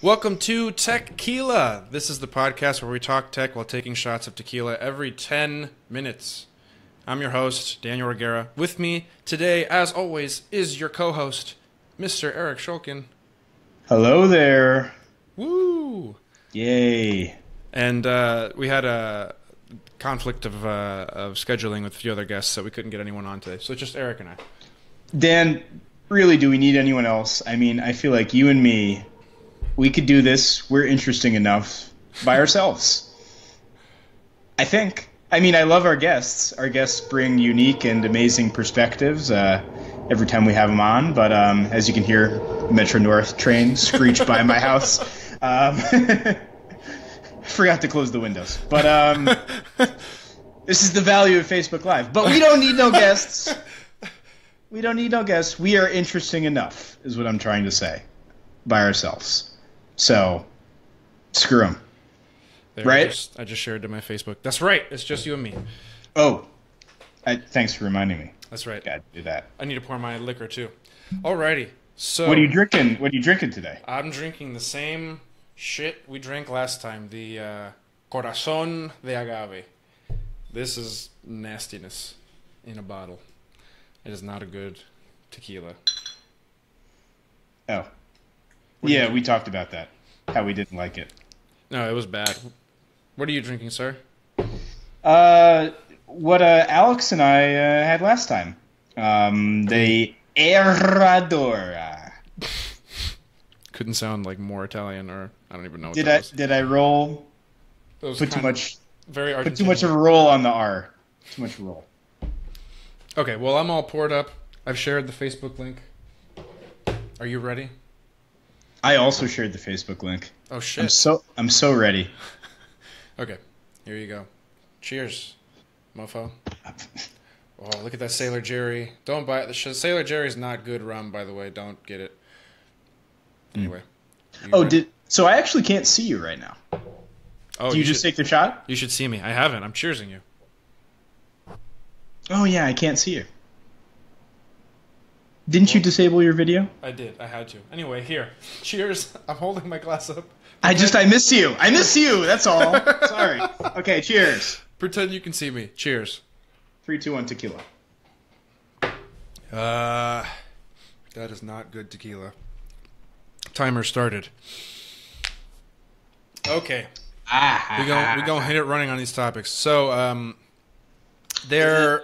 Welcome to Techquila. This is the podcast where we talk tech while taking shots of tequila every 10 minutes. I'm your host, Daniel Reguera. With me today, as always, is your co-host, Mr. Eric Shulkin. Hello there. Woo! Yay. And we had a conflict of scheduling with a few other guests, so we couldn't get anyone on today. So it's just Eric and I. Dan, really, do we need anyone else? I mean, I feel like you and me, we could do this. We're interesting enough by ourselves. I think. I mean, I love our guests. Our guests bring unique and amazing perspectives every time we have them on. But as you can hear, Metro North train screech by my house. Forgot to close the windows. But this is the value of Facebook Live. But we don't need no guests. We don't need no guests. We are interesting enough, is what I'm trying to say, by ourselves. So, screw them. Right? I just shared to my Facebook. That's right. It's just you and me. Oh, thanks for reminding me. That's right. Gotta do that. I need to pour my liquor too. Alrighty. So what are you drinking? What are you drinking today? I'm drinking the same shit we drank last time. The Corazón de Agave. This is nastiness in a bottle. It is not a good tequila. Oh. Yeah, we talked about that. How we didn't like it. No, it was bad. What are you drinking, sir? What Alex and I had last time. The Herradura. Couldn't sound like more Italian, or I don't even know what did that was. Did I roll? Put too much. Very Put too much of a roll on the R. Too much roll. Okay, well, I'm all poured up. I've shared the Facebook link. Are you ready? I also shared the Facebook link. Oh shit! I'm so ready. Okay, here you go. Cheers, mofo. Oh, look at that Sailor Jerry. Don't buy it. Sailor Jerry's not good rum, by the way. Don't get it. Anyway. So I actually can't see you right now. Oh, do you just take the shot? You should see me. I haven't. I'm cheersing you. Oh yeah, I can't see you. Didn't you disable your video? I did. I had to. Anyway, here. Cheers. I'm holding my glass up. I miss you. I miss you. That's all. Sorry. Okay, cheers. Pretend you can see me. Cheers. 3, 2, 1, tequila. That is not good tequila. Timer started. Okay. We gonna hit it running on these topics. So, there,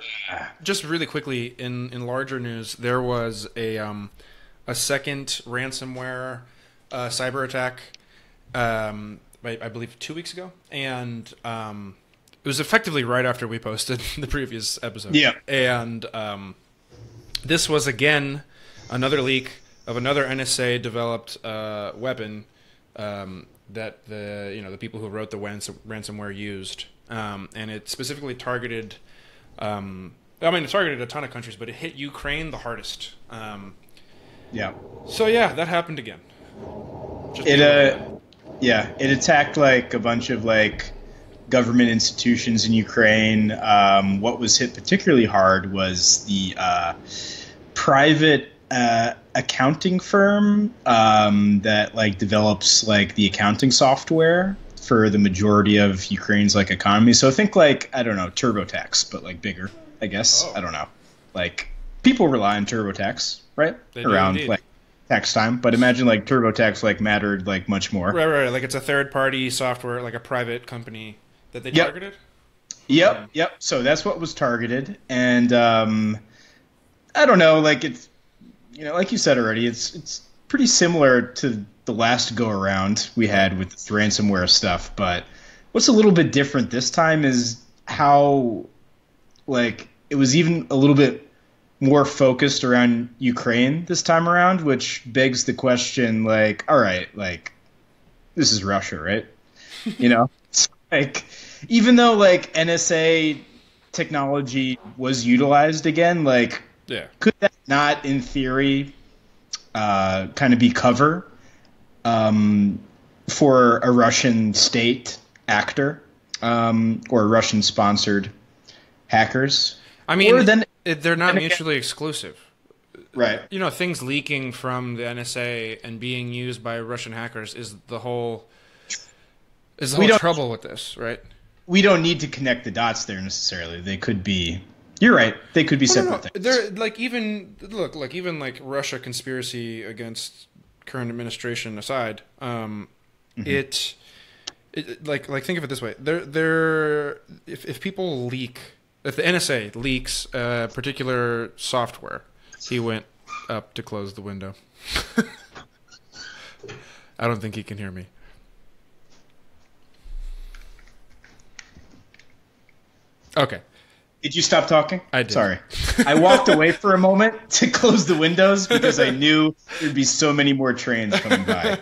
just really quickly in larger news, there was a second ransomware cyber attack, I believe 2 weeks ago, and it was effectively right after we posted the previous episode. Yeah, and this was again another leak of another NSA developed weapon that the people who wrote the ransomware used, and it specifically targeted. It targeted a ton of countries, but it hit Ukraine the hardest. Yeah. So yeah, that happened again. It attacked like a bunch of like government institutions in Ukraine. What was hit particularly hard was the private accounting firm that like develops like the accounting software for the majority of Ukraine's like economy. So think like, I don't know, TurboTax, but like bigger, I guess. Oh. I don't know. Like people rely on TurboTax, right? Around like tax time. But imagine like TurboTax like mattered like much more. Right. Like it's a third party software, like a private company that they targeted? Yep. So that's what was targeted. And I don't know, like it's like you said already, it's pretty similar to the last go around we had with the ransomware stuff, but what's a little bit different this time is how like it was even a little bit more focused around Ukraine this time around, which begs the question like, all right, like this is Russia, right? It's like even though like NSA technology was utilized again, like could that not in theory kind of be cover for a Russian state actor or Russian-sponsored hackers? I mean, they're not mutually exclusive. Right. Things leaking from the NSA and being used by Russian hackers is the whole trouble with this, right? We don't need to connect the dots there necessarily. They could be. You're right. They could be separate things. They're even Russia conspiracy against current administration aside, it think of it this way: if people leak, if the NSA leaks particular software, he went up to close the window. I don't think he can hear me. Okay. Did you stop talking? I did. Sorry. I walked away for a moment to close the windows because I knew there'd be so many more trains coming by.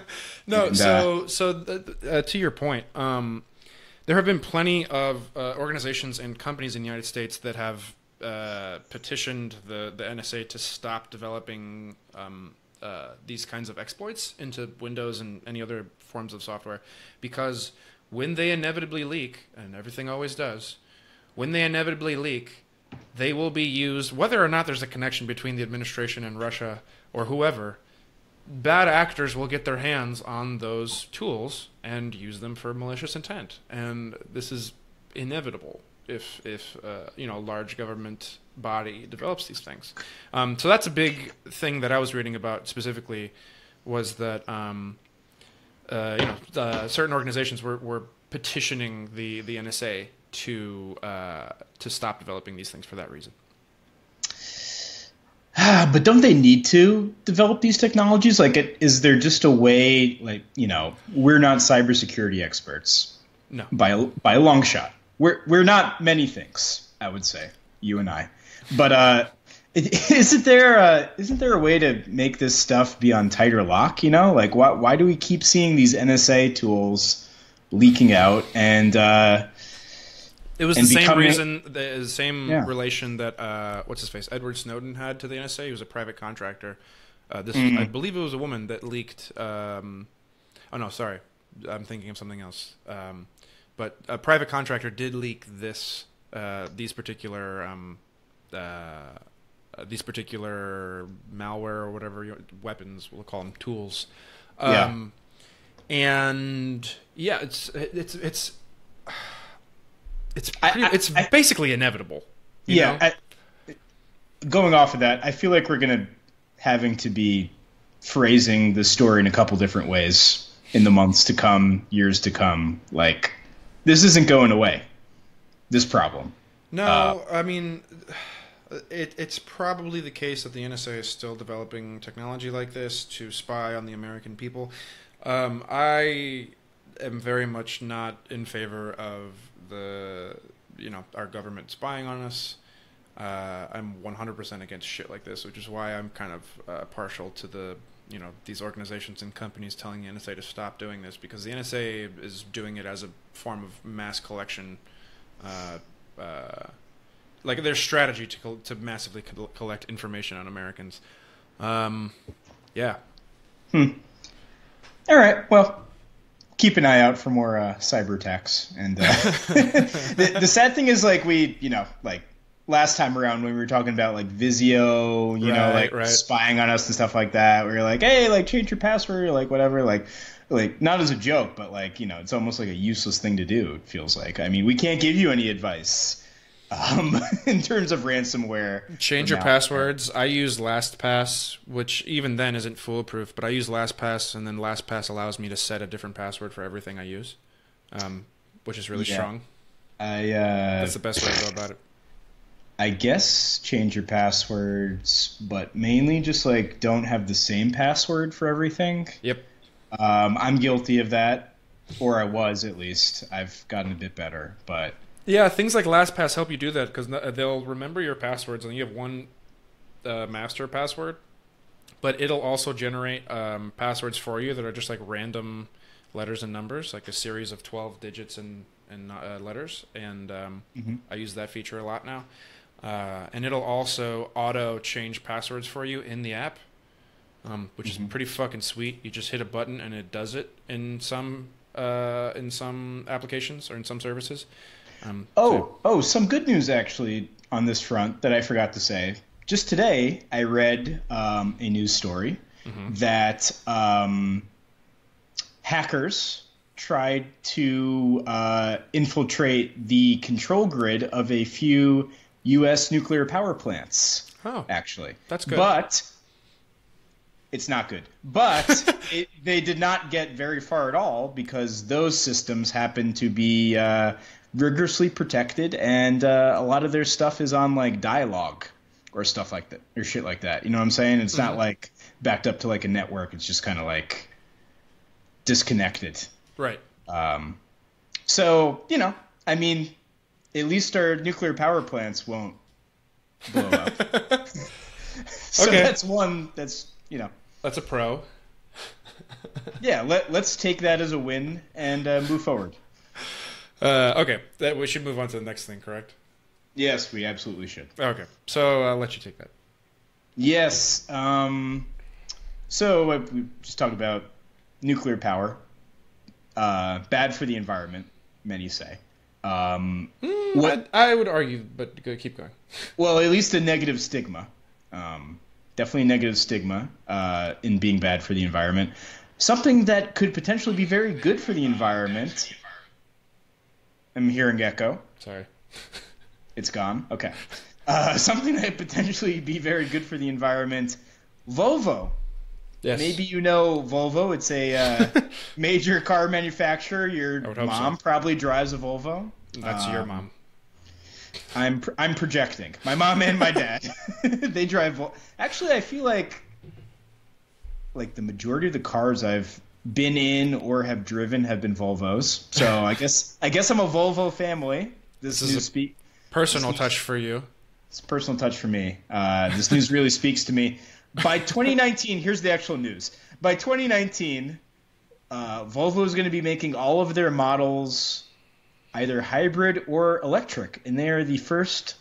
No, to your point, there have been plenty of organizations and companies in the United States that have petitioned the NSA to stop developing these kinds of exploits into Windows and any other forms of software, because when they inevitably leak, and everything always does, when they inevitably leak, they will be used, whether or not there's a connection between the administration and Russia or whoever. Bad actors will get their hands on those tools and use them for malicious intent, and this is inevitable if a large government body develops these things. So that's a big thing that I was reading about specifically, was that certain organizations were petitioning the NSA to stop developing these things for that reason. But don't they need to develop these technologies? Is there just a way, we're not cybersecurity experts. No. By a long shot. We're not many things, I would say, you and I. But isn't there a way to make this stuff be on tighter lock, why do we keep seeing these NSA tools leaking out and it was the same reason, the same relation that what's his face, Edward Snowden had to the NSA. He was a private contractor. I believe it was a woman that leaked. Oh no, sorry, I'm thinking of something else. But a private contractor did leak these particular malware or whatever weapons, we'll call them tools. And yeah, it's basically inevitable. Going off of that, I feel like we're having to be phrasing the story in a couple different ways in the months to come, years to come. This isn't going away, this problem. No, I mean, it's probably the case that the NSA is still developing technology like this to spy on the American people. I am very much not in favor of our government spying on us. I'm 100% against shit like this, which is why I'm kind of partial to these organizations and companies telling the NSA to stop doing this, because the NSA is doing it as a form of mass collection, their strategy to massively collect information on Americans. Yeah. All right. Well, keep an eye out for more cyber attacks. And the sad thing is, last time around when we were talking about Vizio, spying on us and stuff like that, we were like, hey, change your password, whatever, not as a joke, but it's almost like a useless thing to do. It feels like. I mean, we can't give you any advice in terms of ransomware. Change your passwords. I use LastPass, which even then isn't foolproof, but I use LastPass, and then LastPass allows me to set a different password for everything I use, which is really strong. That's the best way to go about it. I guess change your passwords, but mainly just don't have the same password for everything. Yep. I'm guilty of that, or I was at least. I've gotten a bit better, but yeah, things like LastPass help you do that because they'll remember your passwords, and you have one master password, but it'll also generate passwords for you that are just random letters and numbers, like a series of 12 digits and letters, and I use that feature a lot now. And it'll also auto change passwords for you in the app, which is pretty fucking sweet. You just hit a button and it does it in some applications or in some services. Some good news actually on this front that I forgot to say. just today I read a news story that hackers tried to infiltrate the control grid of a few U.S. nuclear power plants. Oh, actually, that's good. But it's not good. But they did not get very far at all because those systems happen to be rigorously protected, and a lot of their stuff is on like dialogue or stuff like that or shit like that. You know what I'm saying? It's not like backed up to like a network. It's just kind of like disconnected. Right. So, you know, I mean, at least our nuclear power plants won't blow up. So that's one that's, you know. That's a pro. Yeah, let's take that as a win and move forward. Okay, we should move on to the next thing, correct? Yes, we absolutely should. Okay, so I'll let you take that. Yes. So we just talked about nuclear power. Bad for the environment, many say. I would argue, but keep going. Well, at least a negative stigma. Definitely a negative stigma in being bad for the environment. Something that could potentially be very good for the environment. I'm hearing echo. Sorry. It's gone? Okay. Something that potentially be very good for the environment. Volvo. Yes. Maybe you know Volvo. It's a major car manufacturer. Your mom probably drives a Volvo. That's your mom. I'm projecting. My mom and my dad. They drive Actually, I feel like the majority of the cars I've been in or have driven have been Volvos. So I guess I'm a Volvo family. This is a personal touch for you. It's a personal touch for me. This news really speaks to me. By 2019, here's the actual news. By 2019, Volvo is going to be making all of their models either hybrid or electric, and they are the first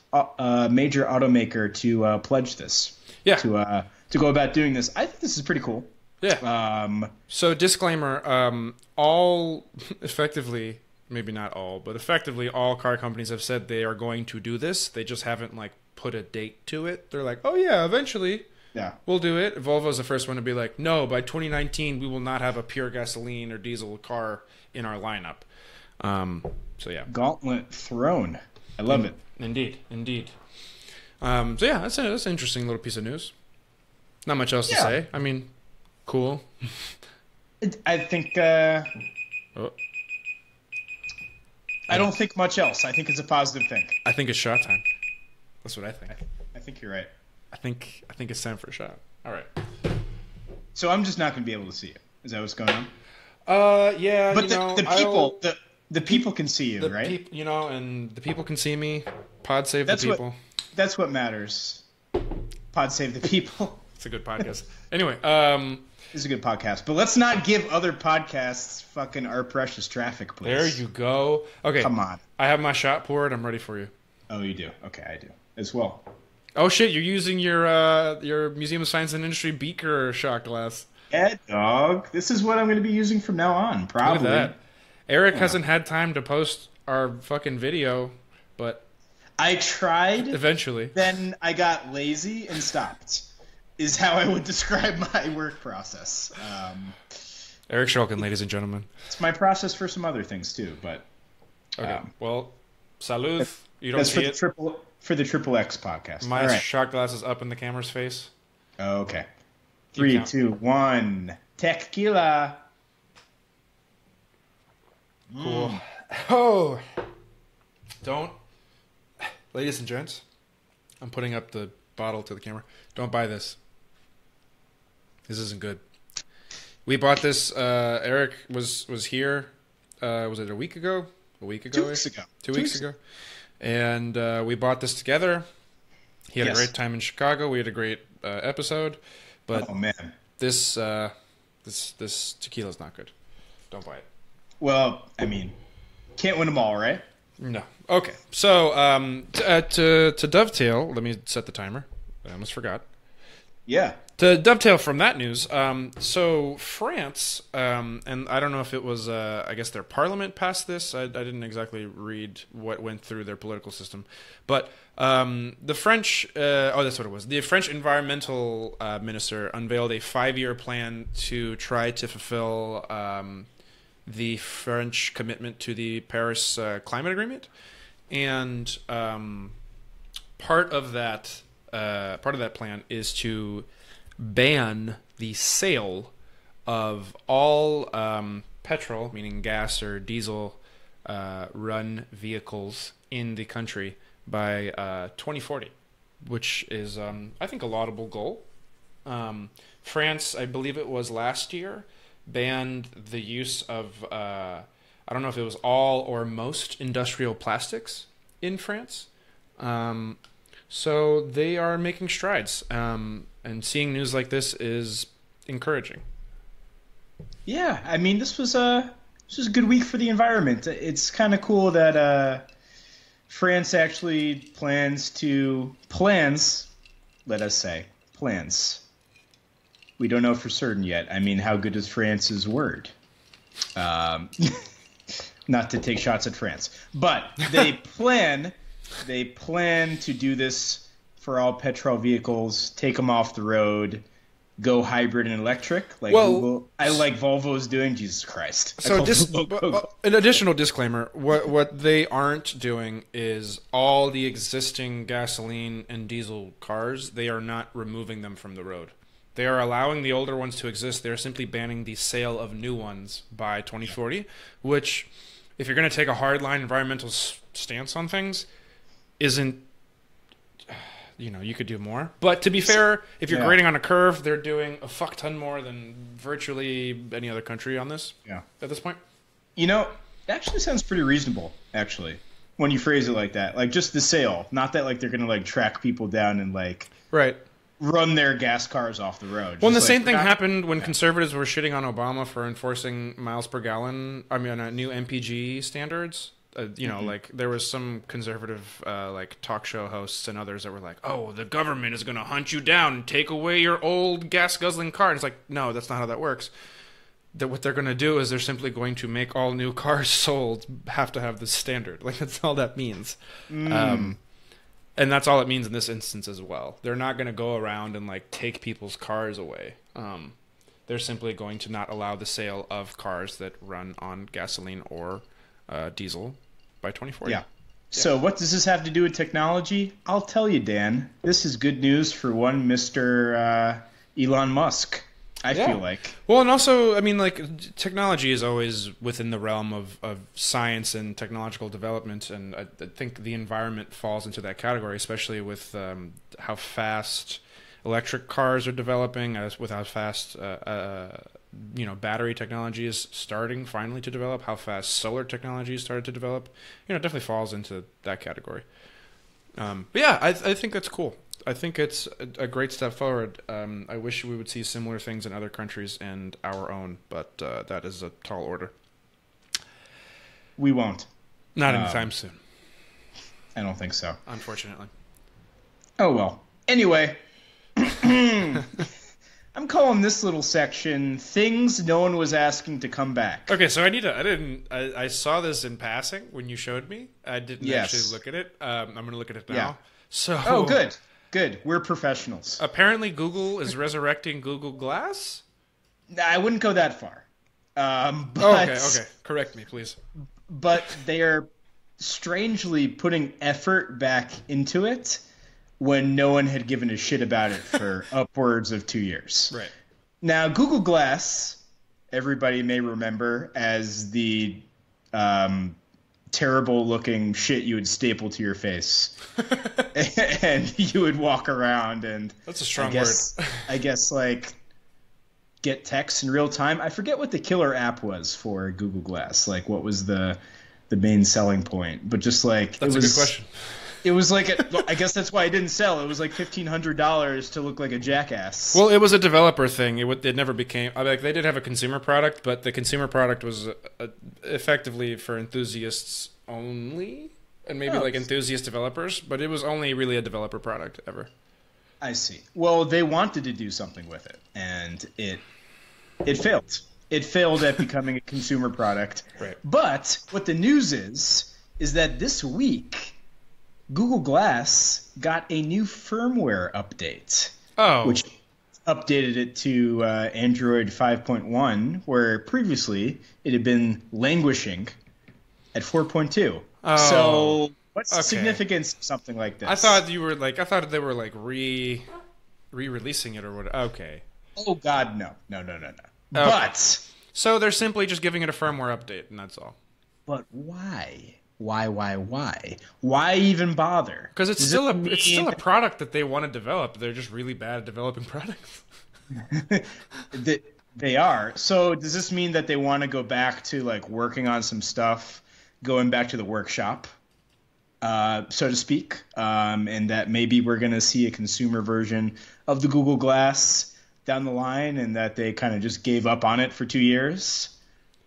major automaker to pledge this. Yeah. To go about doing this. I think this is pretty cool. Yeah. So disclaimer, all effectively, maybe not all, but effectively all car companies have said they are going to do this. They just haven't like put a date to it. They're like, oh yeah, eventually we'll do it. Volvo's the first one to be like, no, by 2019 we will not have a pure gasoline or diesel car in our lineup. So yeah. Gauntlet thrown. I love it. Indeed. So yeah, that's an interesting little piece of news. Not much else to say. I mean, cool. I think. I don't think much else. I think it's a positive thing. I think it's shot time. That's what I think. I think you're right. I think it's time for a shot. All right. So I'm just not going to be able to see you. Is that what's going on? Yeah. But the people can see you, right? And the people can see me. Pod save the people. That's what matters. Pod save the people. It's a good podcast. Anyway, this is a good podcast, but let's not give other podcasts fucking our precious traffic, please. There you go. Okay, come on. I have my shot poured. I'm ready for you. Oh, you do? Okay, I do as well. Oh shit! You're using your Museum of Science and Industry beaker shot glass. Yeah, dog. This is what I'm going to be using from now on. Probably. Look at that. Eric hasn't had time to post our fucking video, but I tried. Eventually. Then I got lazy and stopped. Is how I would describe my work process. Eric Shulkin, ladies and gentlemen. It's my process for some other things too, but okay. Well, salud. You don't see it. For the Triple X podcast. My shot glass is up in the camera's face. Oh, okay. 3, 2, 1. Techquila. Cool. Oh. Don't. Ladies and gents, I'm putting up the bottle to the camera. Don't buy this. This isn't good. We bought this. Eric was here. Was it a week ago? 2 weeks ago. 2 weeks ago. And we bought this together. He had a great time in Chicago. We had a great episode. But this tequila's not good. Don't buy it. Well, I mean, can't win them all, right? No. Okay. So to dovetail, let me set the timer. I almost forgot. Yeah. To dovetail from that news, so France, and I don't know if it was, I guess their parliament passed this. I didn't exactly read what went through their political system, but the French, oh, that's what it was. The French environmental minister unveiled a 5-year plan to try to fulfill the French commitment to the Paris Climate Agreement, and part of that plan is to ban the sale of all petrol, meaning gas or diesel, run vehicles in the country by 2040, which is, I think, a laudable goal. France, I believe it was last year, banned the use of, I don't know if it was all or most industrial plastics in France. So they are making strides, and seeing news like this is encouraging. Yeah, I mean, this was a good week for the environment. It's kind of cool that France actually plans, let us say, plans. We don't know for certain yet. I mean, how good is France's word? Not to take shots at France, but they plan to do this for all petrol vehicles, take them off the road, go hybrid and electric, like Google. I like Volvo's doing. Jesus Christ! So an additional disclaimer: what they aren't doing is all the existing gasoline and diesel cars. They are not removing them from the road. They are allowing the older ones to exist. They are simply banning the sale of new ones by 2040. Which, if you're going to take a hardline environmental stance on things, isn't, you could do more. But to be fair, if you're grading on a curve, they're doing a fuck ton more than virtually any other country on this. Yeah. At this point. It actually sounds pretty reasonable, actually, when you phrase it like that. Like, just the sale. Not that, like, they're going to, like, track people down and, like... Right. Run their gas cars off the road. Well, and the same thing happened when conservatives were shitting on Obama for enforcing miles per gallon, new MPG standards. Like there was some conservative like talk show hosts and others that were like, "Oh, the government is going to hunt you down and take away your old gas guzzling car." And it's like, no, that's not how that works. That what they're going to do is they're simply going to make all new cars sold have to have this standard. Like that's all that means. And that's all it means in this instance as well. They're not going to go around and like take people's cars away. They're simply going to not allow the sale of cars that run on gasoline or diesel by 2040. Yeah. So what does this have to do with technology? I'll tell you, Dan. This is good news for one Mr. Elon Musk. I feel like. Well, and also, I mean, like, technology is always within the realm of science and technological development, and I think the environment falls into that category, especially with how fast electric cars are developing, with how fast battery technology is starting finally to develop, how fast solar technology has started to develop. It definitely falls into that category. But yeah, I think that's cool. I think it's a great step forward. I wish we would see similar things in other countries and our own, but that is a tall order. We won't. Not anytime soon. I don't think so. Unfortunately. Oh, well. Anyway, I'm calling this little section Things No One Was Asking to Come Back. Okay, so I saw this in passing when you showed me. I didn't actually look at it. I'm going to look at it now. Yeah. So. Oh, good. Good. We're professionals. Apparently, Google is resurrecting Google Glass? I wouldn't go that far. Okay. Correct me, please. But they are strangely putting effort back into it when no one had given a shit about it for upwards of 2 years. Right. Now, Google Glass, everybody may remember as the terrible-looking shit you would staple to your face. And you would walk around and... That's a strong word. I guess, like, get text in real time. I forget what the killer app was for Google Glass. Like, what was the main selling point? But just, like... That's a good question. It was like... I guess that's why it didn't sell. It was like $1,500 to look like a jackass. Well, it was a developer thing. It never became... they did have a consumer product, but the consumer product was effectively for enthusiasts only... And maybe like enthusiast developers, but it was only really a developer product ever. I see. Well, they wanted to do something with it, and it failed. It failed at becoming a consumer product. Right. But what the news is that this week, Google Glass got a new firmware update. Oh. Which updated it to Android 5.1, where previously it had been languishing at 4.2. Oh. So what's the significance of something like this? I thought they were like re-releasing it or what. Okay. Oh God, no. Okay. But so they're simply just giving it a firmware update, and that's all. But why? Why even bother? Because it's still a product that they want to develop. They're just really bad at developing products. They are. So does this mean that they want to go back to like working on some stuff, going back to the workshop, so to speak, and that maybe we're going to see a consumer version of the Google Glass down the line, and that they kind of just gave up on it for 2 years?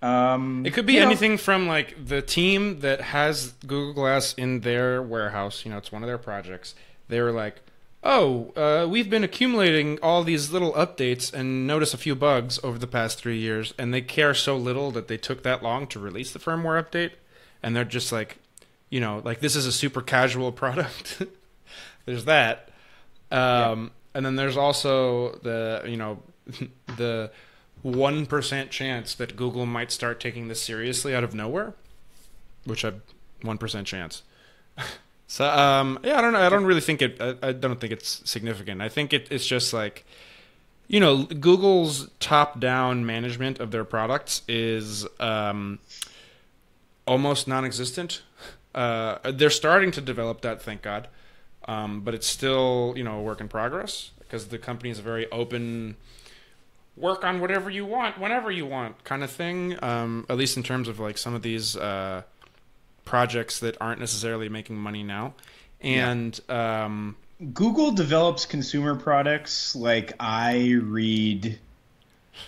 It could be anything from like the team that has Google Glass in their warehouse. It's one of their projects. They were like, "Oh, we've been accumulating all these little updates and notice a few bugs over the past 3 years," and they care so little that they took that long to release the firmware update, and they're just like, like this is a super casual product. There's that, and then there's also the 1% chance that Google might start taking this seriously out of nowhere, which 1% chance. So I don't know. I don't really think it. I don't think it's significant. I think it's just like, Google's top-down management of their products is almost non-existent. They're starting to develop that, thank God, but it's still a work in progress because the company is a very open, work on whatever you want, whenever you want kind of thing, at least in terms of like some of these projects that aren't necessarily making money now. And Google develops consumer products like I read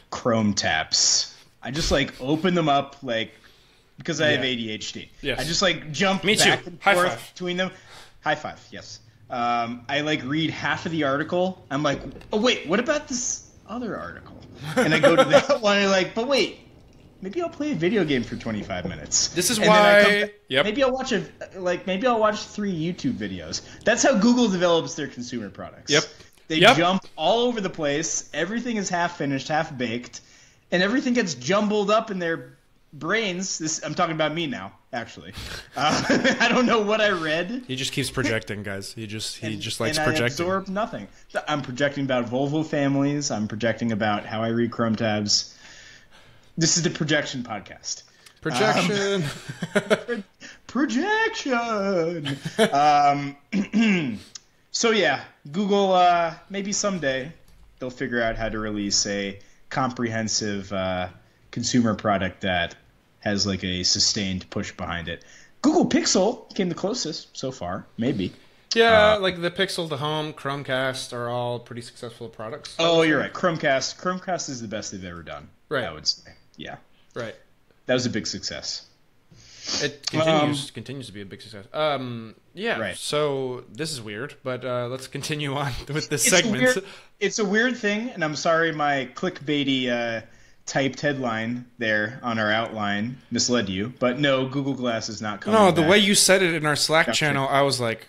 Chrome tabs. I just like open them up because I have ADHD. Yes. I just like jump back and forth between them. High five, yes. I like read half of the article. I'm like, oh wait, what about this other article? And I go to that one and like, but wait, maybe I'll play a video game for 25 minutes. This is why. Maybe I'll watch maybe I'll watch 3 YouTube videos. That's how Google develops their consumer products. Yep. They jump all over the place. Everything is half finished, half baked, and everything gets jumbled up in their brains. I'm talking about me now, actually. I don't know what I read. He just keeps projecting, guys. He just likes and projecting. I absorb nothing. I'm projecting about Volvo families. I'm projecting about how I read Chrome tabs. This is the projection podcast. Projection. Projection. So yeah, Google. Maybe someday they'll figure out how to release a comprehensive consumer product that has like a sustained push behind it. Google Pixel came the closest so far, maybe. Yeah, like the Pixel, the Home, Chromecast are all pretty successful products. Oh, you're right. Chromecast is the best they've ever done. Right. I would say. Yeah. Right. That was a big success. It continues to be a big success. Yeah. Right. So this is weird, but let's continue on with this segment. It's a weird thing, and I'm sorry my clickbaity typed headline there on our outline misled you, but no, Google Glass is not coming. No, the way you said it in our Slack channel, I was like,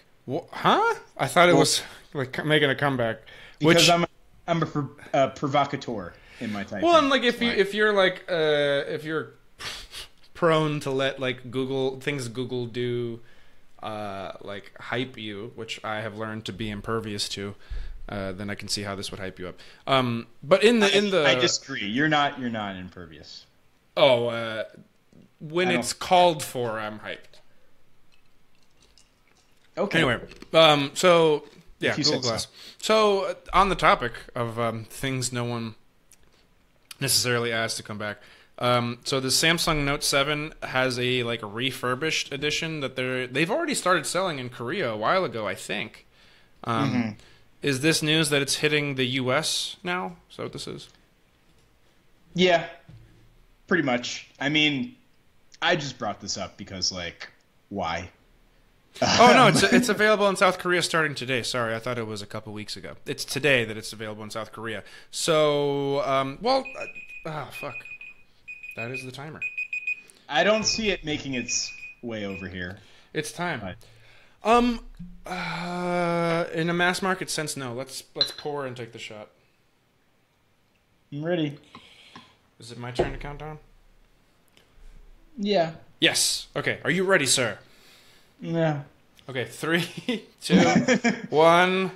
huh? I thought it was like making a comeback. Because I'm a provocateur in my typing. Well, and like if you're prone to let like Google do like hype you, which I have learned to be impervious to, then I can see how this would hype you up. But I disagree. You're not impervious. Oh, when it's called for, I'm hyped. Okay. Anyway, so yeah, Google Glass. So on the topic of things no one necessarily asked to come back. So the Samsung Note 7 has a like refurbished edition that they've already started selling in Korea a while ago, I think. Is this news that it's hitting the U.S. now? Is that what this is? Yeah, pretty much. I mean, I just brought this up because, like, why? Oh no, it's available in South Korea starting today. Sorry, I thought it was a couple weeks ago. It's today that it's available in South Korea. So, fuck. That is the timer. I don't see it making its way over here. It's time. In a mass market sense, no. Let's pour and take the shot. I'm ready. Is it my turn to count down? Yeah. Yes. Okay. Are you ready, sir? Yeah. Okay. 3, 2, 1.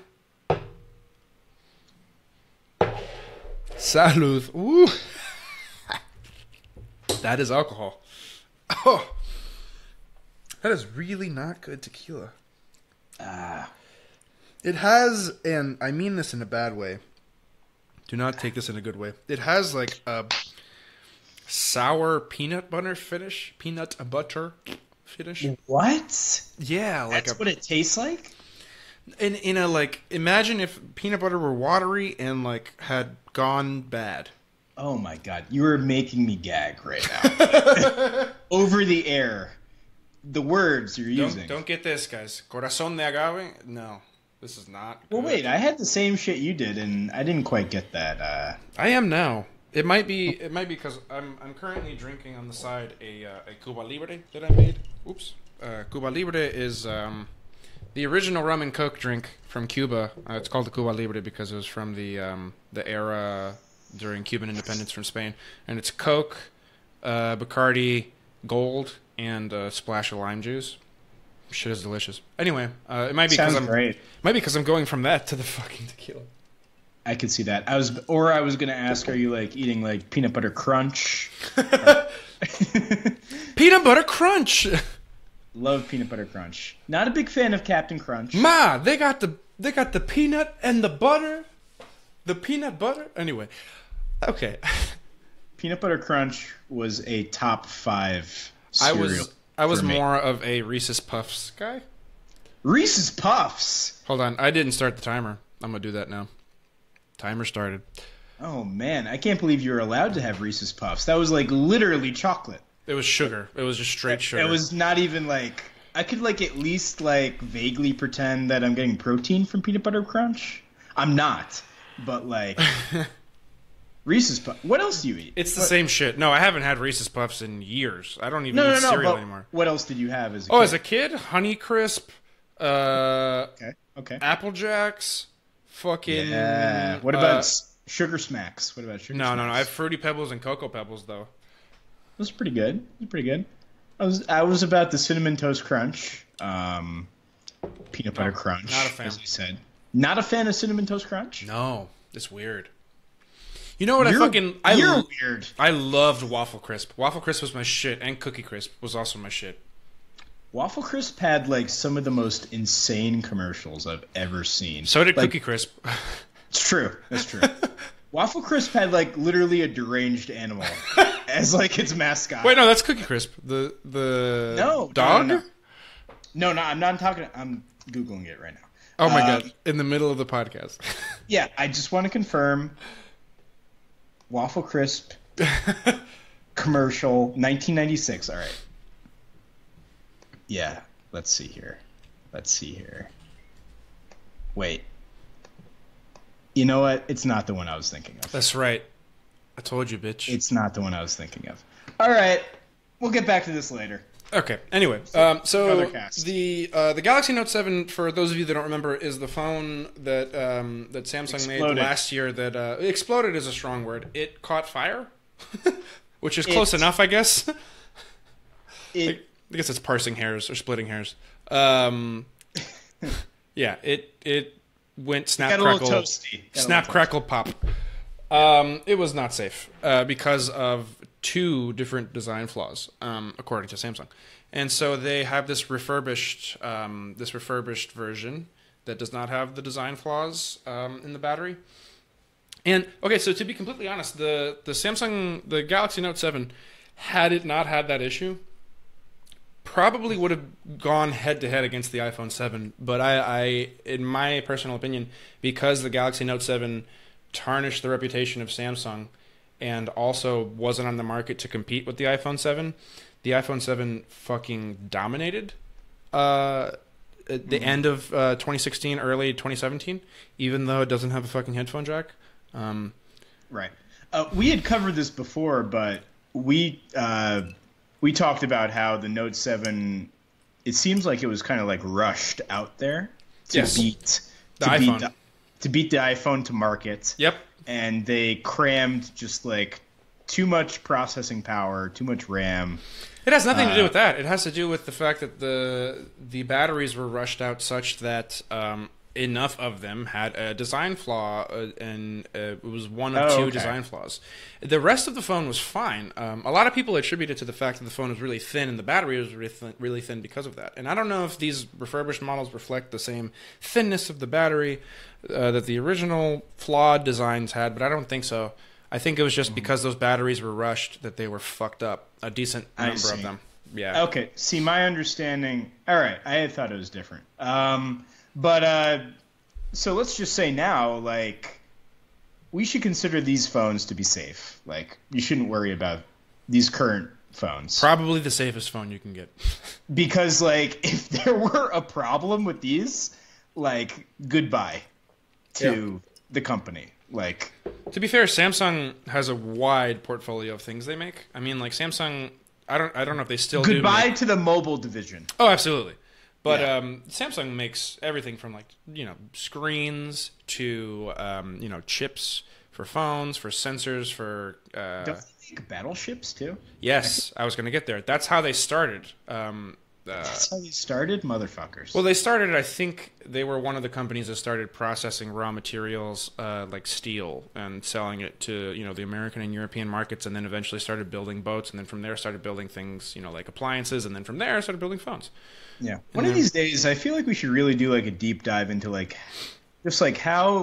Salud. Ooh. That is alcohol. Oh. That is really not good tequila. It has, and I mean this in a bad way. Do not take this in a good way. It has like a sour peanut butter finish. Peanut butter finish. What? Yeah, like that's what it tastes like? In a like, imagine if peanut butter were watery and like had gone bad. Oh my god, you are making me gag right now. Over the air. The words you're using. Don't get this, guys. Corazón de agave? No. This is not good. Well, wait, I had the same shit you did, and I didn't quite get that. I am now. It might be because I'm currently drinking on the side a Cuba Libre that I made. Oops. Cuba Libre is the original rum and coke drink from Cuba. It's called the Cuba Libre because it was from the era during Cuban independence from Spain, and it's Coke, Bacardi, Gold, and a splash of lime juice. Shit is delicious. Anyway, it might be because I'm going from that to the fucking tequila. I could see that. I was gonna ask, are you like eating like peanut butter crunch? Peanut butter crunch. Love peanut butter crunch. Not a big fan of Captain Crunch. Ma, they got the peanut and the butter. The peanut butter. Anyway, okay. Peanut butter crunch was a top 5 cereal. I was more of a Reese's Puffs guy. Reese's Puffs? Hold on. I didn't start the timer. I'm going to do that now. Timer started. Oh, man. I can't believe you were allowed to have Reese's Puffs. That was like literally chocolate. It was sugar. It was just straight sugar. It was not even like... I could like at least like vaguely pretend that I'm getting protein from peanut butter crunch. I'm not. But like... Reese's Puffs. What else do you eat? It's the same shit. No, I haven't had Reese's Puffs in years. I don't even eat cereal anymore. What else did you have as a kid? As a kid? Honey Crisp. Okay. Apple Jacks. Fucking... Yeah. What about Sugar Smacks? What about Sugar Smacks? No. I have Fruity Pebbles and Cocoa Pebbles, though. Those are pretty good. I was about the Cinnamon Toast Crunch. Peanut Butter Crunch. Not a fan. As you said. Not a fan of Cinnamon Toast Crunch? No. It's weird. You know what You're weird. I loved Waffle Crisp. Waffle Crisp was my shit, and Cookie Crisp was also my shit. Waffle Crisp had like some of the most insane commercials I've ever seen. So did Cookie Crisp. It's true. That's true. Waffle Crisp had like literally a deranged animal as like its mascot. Wait, no, that's Cookie Crisp. The dog? No, I'm not talking. I'm Googling it right now. Oh my god! In the middle of the podcast. Yeah, I just want to confirm. Waffle Crisp commercial 1996. All right. Yeah. Let's see here. Wait. You know what? It's not the one I was thinking of. That's right. I told you, bitch. It's not the one I was thinking of. All right. We'll get back to this later. Okay. Anyway, so the Galaxy Note 7, for those of you that don't remember, is the phone that that Samsung made last year. That exploded is a strong word. It caught fire, which is close enough, I guess. I guess it's parsing hairs or splitting hairs. Yeah, it went snap crackle pop. It was not safe because of 2 different design flaws, according to Samsung. And so they have this refurbished version that does not have the design flaws in the battery. And okay, so to be completely honest, the Galaxy Note 7, had it not had that issue, probably would have gone head to head against the iPhone 7. But I, in my personal opinion, because the Galaxy Note 7 tarnished the reputation of Samsung and also wasn't on the market to compete with the iPhone 7, the iPhone 7 fucking dominated at the end of 2016, early 2017, even though it doesn't have a fucking headphone jack. Right. We had covered this before, but we talked about how the Note 7, it seems like it was kind of like rushed out there to beat the iPhone to market. Yep. And they crammed just like too much processing power, too much RAM. It has nothing to do with that. It has to do with the fact that the batteries were rushed out such that enough of them had a design flaw, and it was one of two design flaws. The rest of the phone was fine. A lot of people attribute it to the fact that the phone was really thin and the battery was really thin because of that. And I don't know if these refurbished models reflect the same thinness of the battery that the original flawed designs had, but I don't think so. I think it was just because those batteries were rushed that they were fucked up. A decent number of them. Yeah. Okay. See, my understanding. All right. I had thought it was different. So let's just say now, like, we should consider these phones to be safe. Like, you shouldn't worry about these current phones. Probably the safest phone you can get. Because, like, if there were a problem with these, like, goodbye to the company. Like, to be fair, Samsung has a wide portfolio of things they make. I mean, like Samsung, I don't know if they still do. Goodbye to the mobile division. Oh, absolutely. But Samsung makes everything from like, screens to chips for phones, for sensors, for don't they make battleships too? Yes, I was going to get there. That's how they started. That's how they started, motherfuckers. Well, they started. I think they were one of the companies that started processing raw materials like steel and selling it to the American and European markets, and then eventually started building boats, and then from there started building things like appliances, and then from there started building phones. Yeah. One of these days, I feel like we should really do like a deep dive into like just like how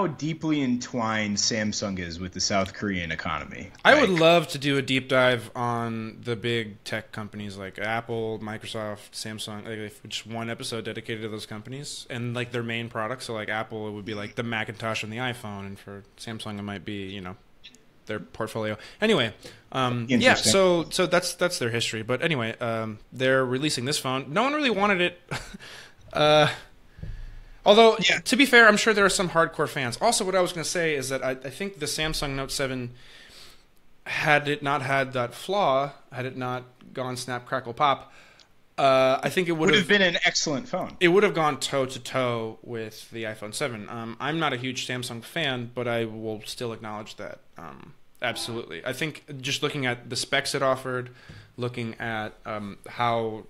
deeply entwined Samsung is with the South Korean economy. I would love to do a deep dive on the big tech companies like Apple, Microsoft, Samsung, like just one episode dedicated to those companies and like their main products. So like Apple, it would be like the Macintosh and the iPhone, and for Samsung, it might be their portfolio. Anyway, yeah. So that's their history. But anyway, they're releasing this phone. No one really wanted it. Although, to be fair, I'm sure there are some hardcore fans. Also, what I was going to say is that I think the Samsung Note 7, had it not had that flaw, had it not gone snap, crackle, pop, I think it would have been an excellent phone. It would have gone toe-to-toe with the iPhone 7. I'm not a huge Samsung fan, but I will still acknowledge that. Absolutely. I think just looking at the specs it offered, looking at how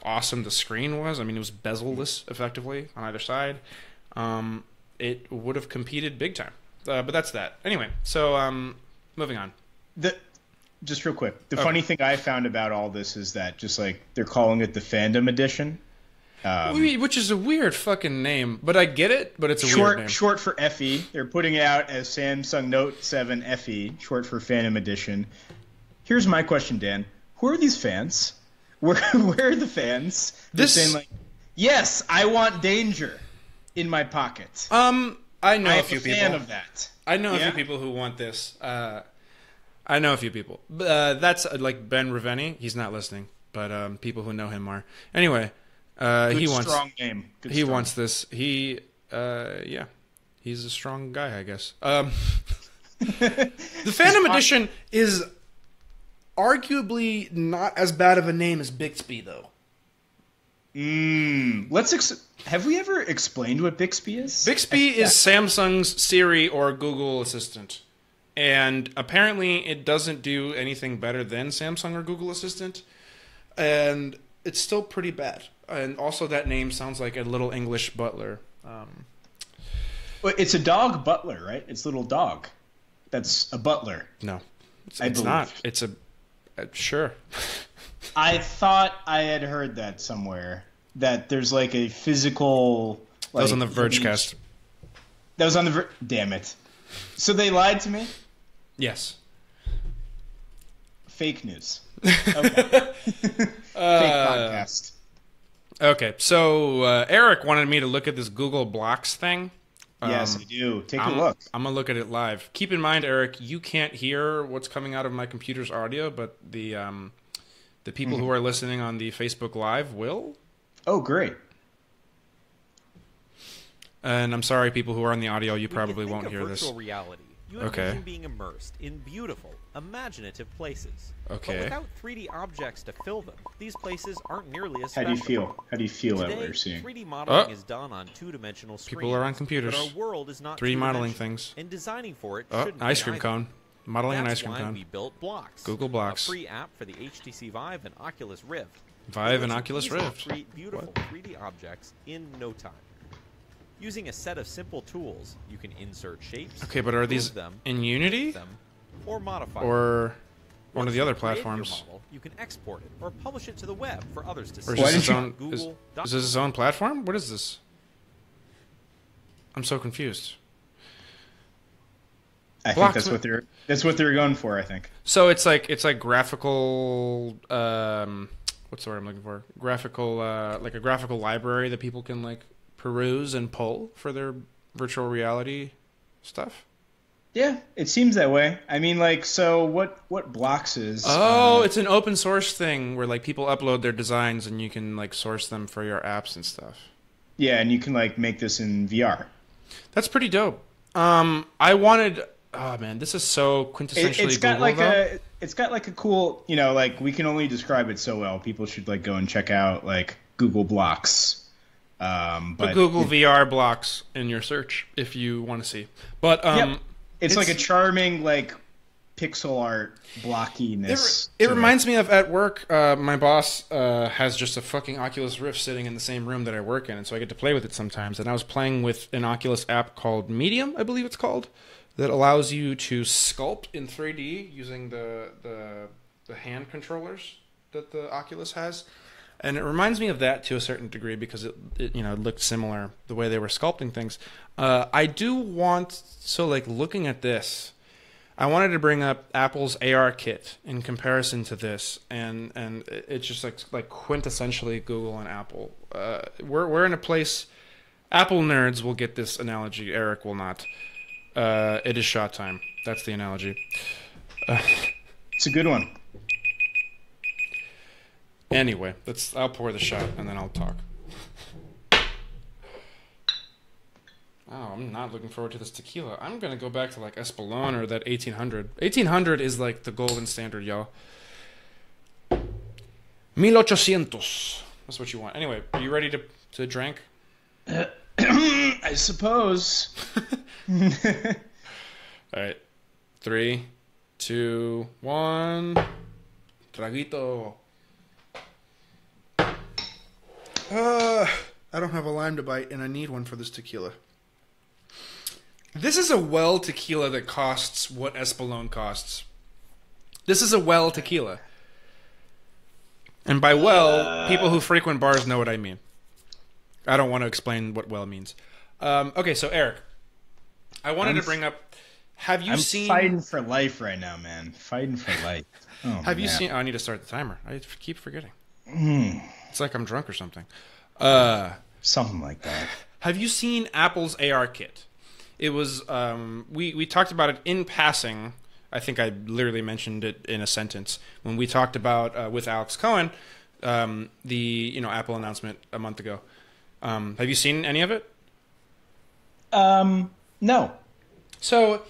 awesome the screen was. I mean, it was bezel-less, effectively, on either side. It would have competed big time. But that's that. Anyway, so moving on. Just real quick, the funny thing I found about all this is that just like they're calling it the Fandom Edition. Which is a weird fucking name, but I get it, but it's a weird name. Short for FE. They're putting it out as Samsung Note 7 FE, short for Phantom Edition. Here's my question, Dan. Who are these fans? Where are the fans? They're saying like, yes, I want danger in my pocket. I know a few people. I'm a fan of that. I know a few people who want this. I know a few people. That's like Ben Ravenny. He's not listening, but people who know him are. Anyway, he wants. Strong name. He wants this. He's a strong guy, I guess. The Phantom Edition is arguably not as bad of a name as Bixby, though. Have we ever explained what Bixby is? Bixby is Samsung's Siri or Google Assistant. And apparently it doesn't do anything better than Samsung or Google Assistant. And it's still pretty bad. And also that name sounds like a little English butler. Well, it's a dog butler, right? It's a little dog. That's a butler. No, it's not. It's a... sure. I thought I had heard that somewhere. That there's like a physical... That was on the Vergecast. That was on the... Damn it. So they lied to me? Yes. Fake news. Okay. Fake podcast. Okay, so Eric wanted me to look at this Google Blocks thing. Yes, I do. Take a look. I'm going to look at it live. Keep in mind, Eric, you can't hear what's coming out of my computer's audio, but the people who are listening on the Facebook Live will. Oh, great. And I'm sorry, people who are on the audio, you probably won't hear this. Virtual reality, you envision being immersed in beautiful, imaginative places. Okay. But without 3D objects to fill them, these places aren't nearly as How special. do you feel? How do you feel Today, at what you're seeing? 3D modeling is done on two-dimensional screens. People are on computers. But our world is not 3D modeling things. And designing for it shouldn't ice be cream either. cone. Modeling an That's ice cream why cone. we built Blocks. Google Blocks. A free app for the HTC Vive and Oculus Rift. Vive and It lets you Oculus easily Rift. create beautiful 3D objects in no time. Using a set of simple tools, you can insert shapes. Okay, but are these them, in Unity? them, or modify them. Or one of the other Once you've created platforms? your model, you can export it or publish it to the web for others to see. Or is this its you- own? Google Is this its own platform? What is this? I'm so confused. I think Blocks that's with- what they're going for. I think. So it's like graphical. What's the word I'm looking for? Graphical, like a graphical library that people can like peruse and pull for their virtual reality stuff. Yeah, it seems that way. I mean, like, so what Blocks is? Oh, it's an open source thing where like people upload their designs and you can like source them for your apps and stuff. Yeah, and you can like make this in VR. That's pretty dope. I wanted. Oh man, this is so quintessentially It's got Google, like though. it's got like a cool, like we can only describe it so well. People should like go and check out like Google Blocks. But Google VR Blocks in your search if you want to see. But yep. It's like a charming like pixel art blockiness. It reminds me of at work. My boss has just a fucking Oculus Rift sitting in the same room that I work in, and so I get to play with it sometimes. And I was playing with an Oculus app called Medium, I believe it's called, that allows you to sculpt in 3D using the hand controllers that the Oculus has. And it reminds me of that to a certain degree because it looked similar the way they were sculpting things. I do want, so like looking at this, I wanted to bring up Apple's AR kit in comparison to this, and it's just like quintessentially Google and Apple. We're in a place. Apple nerds will get this analogy. Eric will not. It is shot time. That's the analogy. It's a good one. Anyway, I'll pour the shot and then I'll talk. Oh, I'm not looking forward to this tequila. I'm gonna go back to like Espolón or that 1800. 1800 is like the golden standard, y'all. 1800. That's what you want. Anyway, are you ready to drink? I suppose. All right, 3, 2, 1. Traguito. I don't have a lime to bite, and I need one for this tequila. This is a well tequila that costs what Espolón costs. This is a well tequila. And by well, people who frequent bars know what I mean. I don't want to explain what well means. Okay, so Eric, I wanted to bring up. Have you seen? I'm fighting for life right now, man. Fighting for life. Oh, have you man. seen? Oh, I need to start the timer. I keep forgetting. It's like I'm drunk or something. Something like that. Have you seen Apple's AR kit? It was we talked about it in passing. I think I literally mentioned it in a sentence when we talked about with Alex Cohen the Apple announcement a month ago. Have you seen any of it? No. So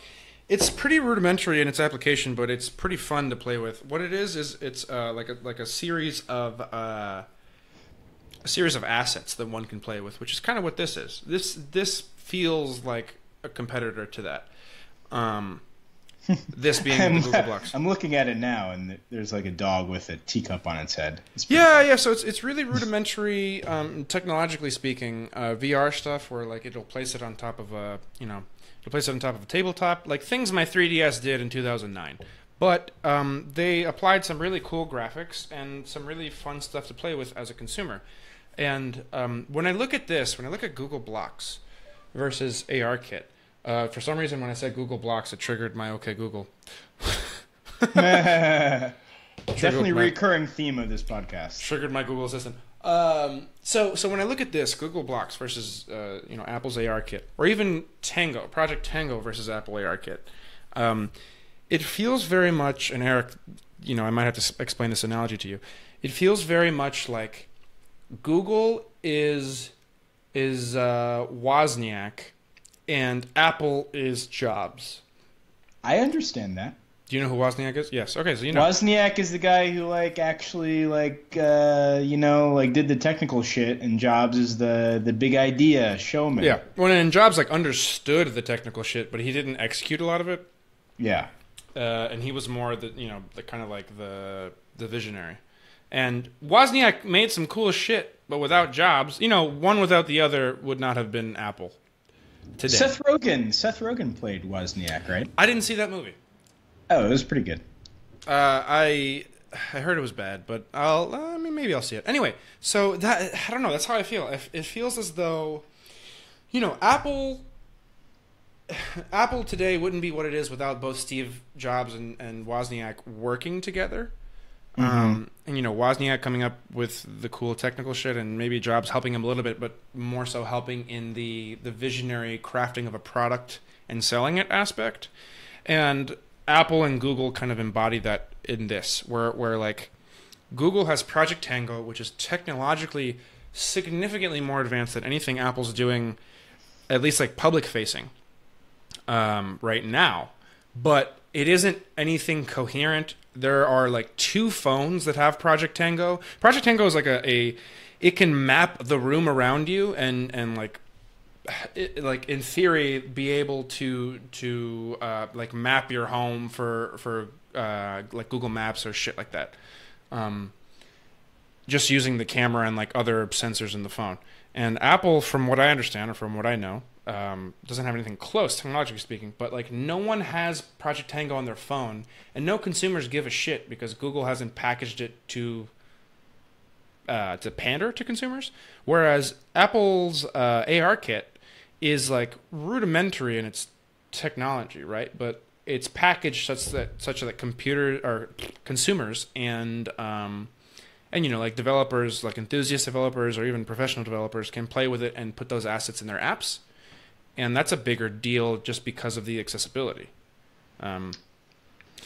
it's pretty rudimentary in its application, but it's pretty fun to play with. What it is it's like a series of assets that one can play with, which is kind of what this is. This feels like a competitor to that. This being the Google Blocks. I'm looking at it now, and there's like a dog with a teacup on its head. Yeah. So it's really rudimentary, technologically speaking, VR stuff where like it'll place it on top of a tabletop, like things my 3DS did in 2009. But they applied some really cool graphics and some really fun stuff to play with as a consumer. And when I look at Google Blocks versus ARKit, for some reason when I said Google Blocks, it triggered my OK Google. Definitely recurring theme of this podcast. Triggered my Google Assistant. So when I look at this, Google Blocks versus Apple's ARKit, or even Project Tango versus Apple ARKit, it feels very much, and Eric, I might have to explain this analogy to you. It feels very much like Google is Wozniak, and Apple is Jobs. I understand that. Do you know who Wozniak is? Yes. Okay, so you know. Wozniak is the guy who actually did the technical shit, and Jobs is the big idea showman. Yeah. Well, and Jobs understood the technical shit, but he didn't execute a lot of it. Yeah. And he was more the kind of like the visionary. And Wozniak made some cool shit, but without Jobs, one without the other would not have been Apple today. Seth Rogen played Wozniak, right? I didn't see that movie. Oh, it was pretty good. I heard it was bad, but maybe I'll see it. Anyway, so that, I don't know, that's how I feel. It feels as though, Apple today wouldn't be what it is without both Steve Jobs and Wozniak working together. Mm-hmm. And Wozniak coming up with the cool technical shit, and maybe Jobs helping him a little bit, but more so helping in the visionary crafting of a product and selling it aspect. And Apple and Google kind of embody that in this, where like Google has Project Tango, which is technologically significantly more advanced than anything Apple's doing, at least like public facing, right now. But it isn't anything coherent. There are like 2 phones that have Project Tango. Project Tango is like it can map the room around you and in theory be able to map your home for like Google Maps or shit like that, just using the camera and like other sensors in the phone. And Apple, from what I understand or from what I know, doesn't have anything close technologically speaking, but like no one has Project Tango on their phone, and no consumers give a shit because Google hasn't packaged it to pander to consumers, whereas Apple's AR kit is like rudimentary in its technology, right? But it's packaged such that computer or consumers and like developers, like enthusiast developers or even professional developers can play with it and put those assets in their apps, and that's a bigger deal just because of the accessibility.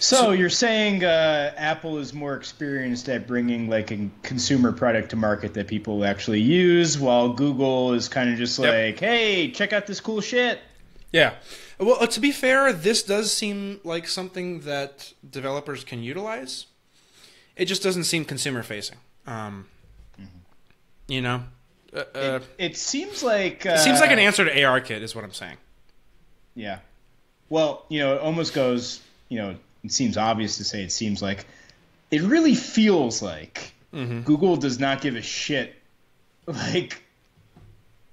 So you're saying Apple is more experienced at bringing like a consumer product to market that people actually use, while Google is kind of just like, hey, check out this cool shit. Yeah. Well, to be fair, this does seem like something that developers can utilize. It just doesn't seem consumer facing. It seems like it seems like an answer to ARKit is what I'm saying. Yeah. Well, it almost goes, it seems obvious to say it seems like it really feels like Google does not give a shit like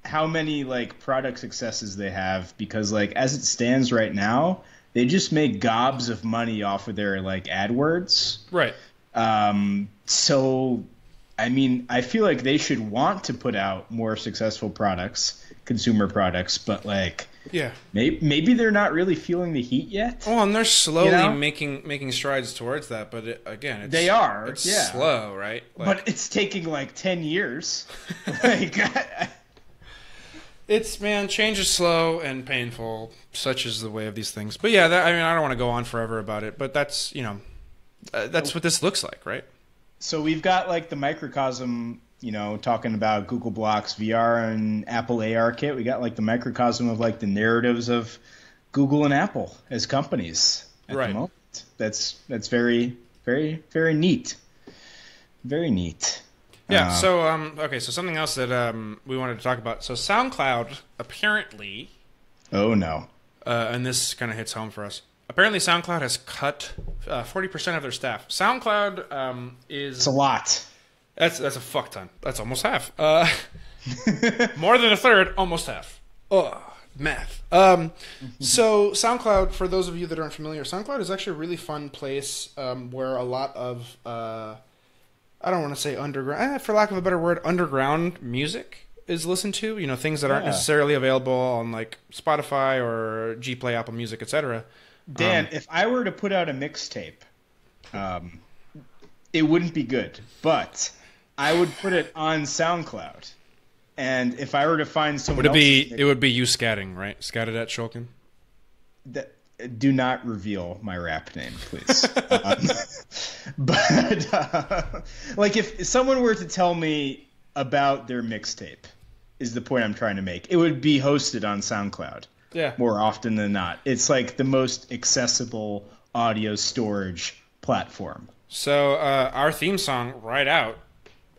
how many like product successes they have, because like as it stands right now, they just make gobs of money off of their like AdWords. Right. So I mean, I feel like they should want to put out more successful products, consumer products, but like yeah, maybe they're not really feeling the heat yet. Oh, and they're slowly making strides towards that, but it's slow, right? Like, but it's taking like 10 years. Like, change is slow and painful. Such is the way of these things. But yeah, I don't want to go on forever about it, but that's that's what this looks like, right? So we've got like the microcosm, talking about Google Blocks VR and Apple AR Kit. We got like the microcosm of like the narratives of Google and Apple as companies at the moment. That's very, very, very neat. Very neat. Yeah. So so something else that we wanted to talk about. So SoundCloud apparently. Oh no. And this kind of hits home for us. Apparently, SoundCloud has cut 40% of their staff. SoundCloud is... It's a lot. That's a fuck ton. That's almost half. More than a third, almost half. Oh, math. So SoundCloud, for those of you that aren't familiar, SoundCloud is actually a really fun place where a lot of, I don't want to say underground, for lack of a better word, underground music is listened to. Things that aren't necessarily available on like Spotify or Gplay, Apple Music, etc. Dan, if I were to put out a mixtape, it wouldn't be good, but I would put it on SoundCloud. And if I were to find someone it would be you scatting, right? Scatted at Shulkin? Do not reveal my rap name, please. But like if someone were to tell me, about their mixtape is the point I'm trying to make. It would be hosted on SoundCloud. Yeah. More often than not. It's like the most accessible audio storage platform. So our theme song, Right Out,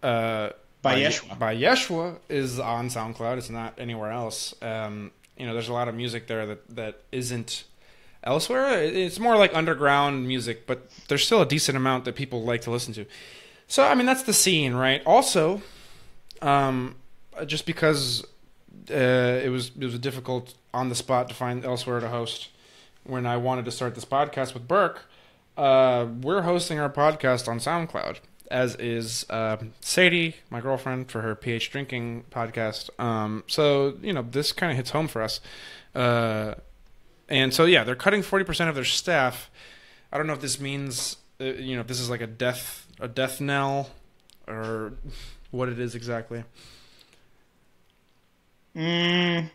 by Yeshua, is on SoundCloud. It's not anywhere else. There's a lot of music there that isn't elsewhere. It's more like underground music, but there's still a decent amount that people like to listen to. So, I mean, that's the scene, right? Also, just because it was difficult on the spot to find elsewhere to host when I wanted to start this podcast with Burke, we're hosting our podcast on SoundCloud, as is Sadie, my girlfriend, for her PH Drinking podcast. So, this kind of hits home for us. And so, yeah, they're cutting 40% of their staff. I don't know if this means, if this is like a death knell or what it is exactly. Death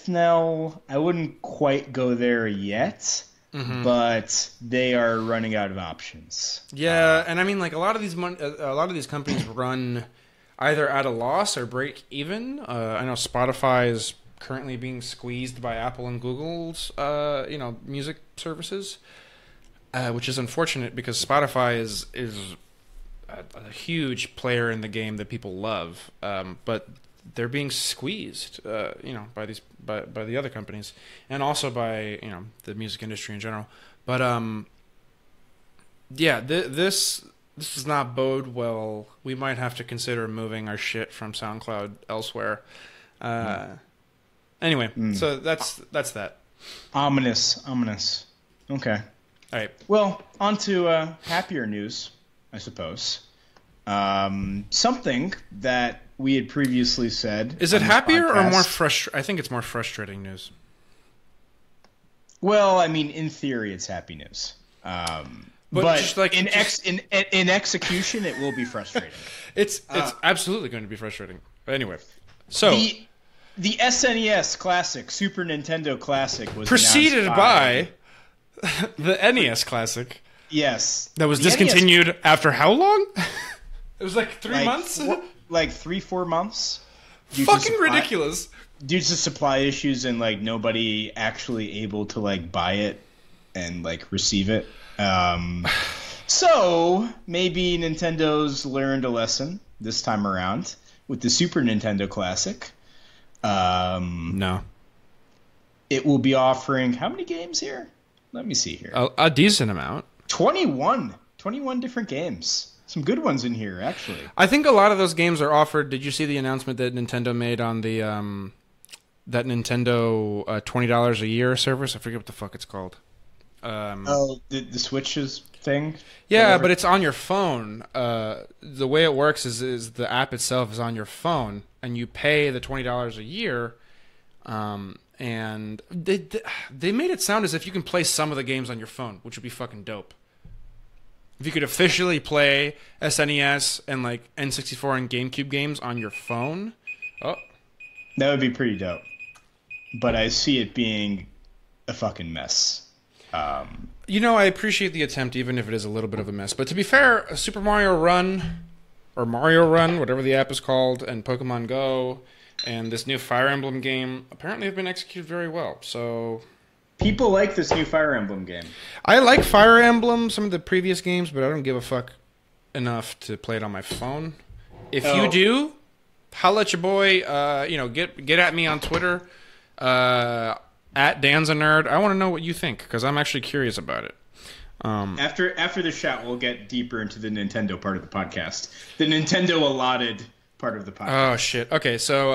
knell, I wouldn't quite go there yet, but they are running out of options. Yeah, and I mean, like a lot of these companies run either at a loss or break even. I know Spotify is currently being squeezed by Apple and Google's music services, which is unfortunate because Spotify is a huge player in the game that people love, but they're being squeezed, by the other companies, and also by the music industry in general. But this does not bode well. We might have to consider moving our shit from SoundCloud elsewhere. Anyway, so that's that. Ominous. Okay. All right. Well, on to happier news, I suppose. Something that we had previously said. Is it happier or more frustrating? I think it's more frustrating news. Well, I mean, in theory, it's happy news. But just like in execution, it will be frustrating. It's absolutely going to be frustrating. But anyway, so the SNES Classic, Super Nintendo Classic, was preceded by the NES Classic. Yes, that was discontinued after how long? It was like 3 months. Like 3-4 months. Fucking ridiculous. Due to supply issues and like nobody actually able to like buy it and like receive it. So maybe Nintendo's learned a lesson this time around with the Super Nintendo Classic. No. It will be offering how many games here? Let me see here. A decent amount. 21 different games. Some good ones in here, actually. I think a lot of those games are offered. Did you see the announcement that Nintendo made on the that Nintendo $20 a year service? I forget what the fuck it's called. The Switch's thing? Yeah, whatever. But it's on your phone. The way it works is the app itself is on your phone, and you pay the $20 a year. And they made it sound as if you can play some of the games on your phone, which would be fucking dope. If you could officially play SNES and like N64 and GameCube games on your phone, that would be pretty dope. But I see it being a fucking mess. I appreciate the attempt, even if it is a little bit of a mess. But to be fair, Super Mario Run, or Mario Run, whatever the app is called, and Pokemon Go, and this new Fire Emblem game apparently have been executed very well. So people like this new Fire Emblem game. I like Fire Emblem, some of the previous games, but I don't give a fuck enough to play it on my phone. If you do, holla at your boy. Get at me on Twitter, at Dan's a Nerd. I want to know what you think, because I'm actually curious about it. After the shot, we'll get deeper into the Nintendo part of the podcast. The Nintendo allotted part of the podcast. Oh, shit. Okay, so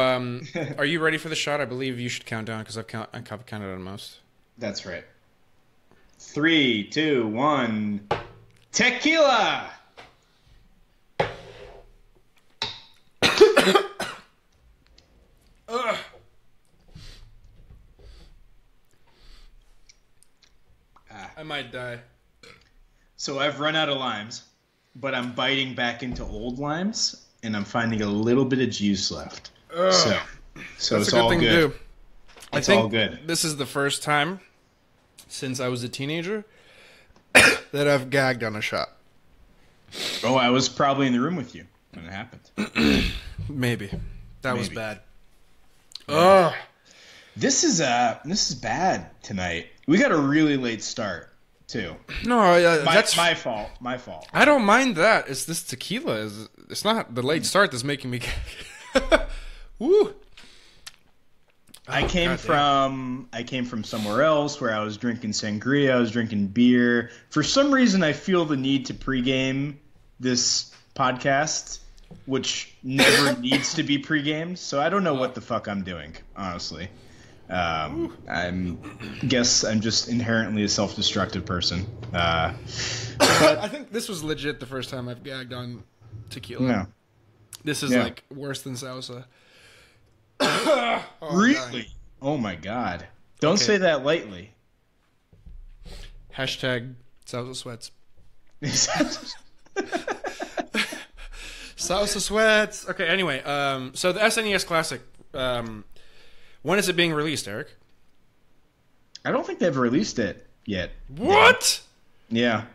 are you ready for the shot? I believe you should count down, because I've counted on most. That's right. 3, 2, 1. Techquila! I might die. So I've run out of limes, but I'm biting back into old limes, and I'm finding a little bit of juice left. So that's it's a good all thing good. To do. It's all good. This is the first time since I was a teenager that I've gagged on a shot. Oh, I was probably in the room with you. when it happened. Maybe. That was bad. Ugh. This is bad tonight. We got a really late start too. No, that's my fault. My fault. I don't mind that. It's this tequila. It's not the late start that's making me. Woo. I came from somewhere else where I was drinking sangria. I was drinking beer. For some reason, I feel the need to pregame this podcast, which never needs to be pregamed. So I don't know what the fuck I'm doing, honestly. Guess I'm just inherently a self-destructive person. But I think this was legit the first time I've gagged on tequila. No. This is like worse than salsa. Really? Oh my god. Don't say that lightly. Hashtag salsa sweats. Salsa sweats. Okay, anyway, so the SNES Classic, when is it being released, Eric? I don't think they've released it yet. What? Yeah.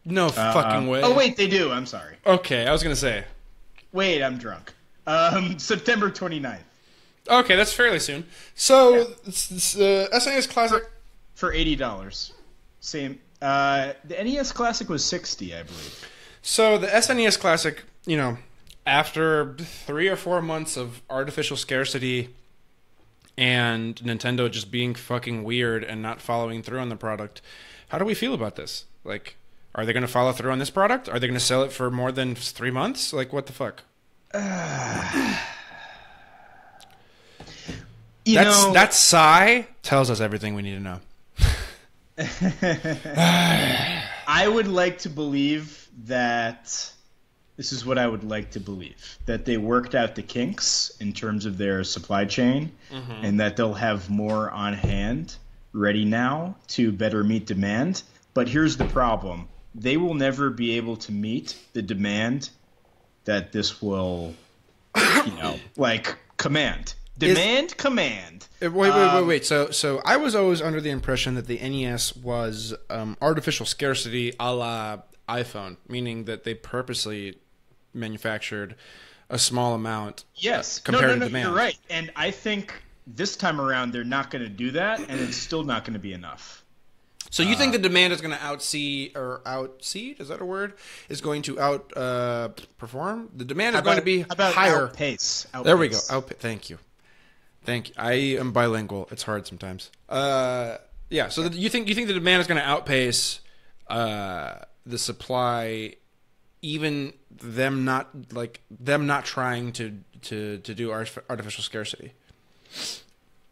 No fucking way. Oh, wait, they do. I'm sorry. Okay, I was going to say. Wait, I'm drunk. September 29th. Okay, that's fairly soon. So, it's SNES Classic... For $80. Same. The NES Classic was $60, I believe. So, the SNES Classic, you know, after 3 or 4 months of artificial scarcity and Nintendo just being fucking weird and not following through on the product, how do we feel about this? Like, are they going to follow through on this product? Are they going to sell it for more than 3 months? Like, what the fuck? That sigh tells us everything we need to know. I would like to believe that this is what I would like to believe, that they worked out the kinks in terms of their supply chain, and that they'll have more on hand ready now to better meet demand. But here's the problem. They will never be able to meet the demand that this will, command. Command. Wait. So I was always under the impression that the NES was artificial scarcity a la iPhone, meaning that they purposely manufactured a small amount. Yes. Compared to demand. You're right. And I think this time around they're not going to do that, and it's still not going to be enough. So you think the demand is going to outseed? Is that a word? Is going to perform? The demand is going to be higher. Outpace. There we go. Thank you. I am bilingual. It's hard sometimes. Yeah. So you think the demand is going to outpace the supply, even them not trying to do artificial scarcity?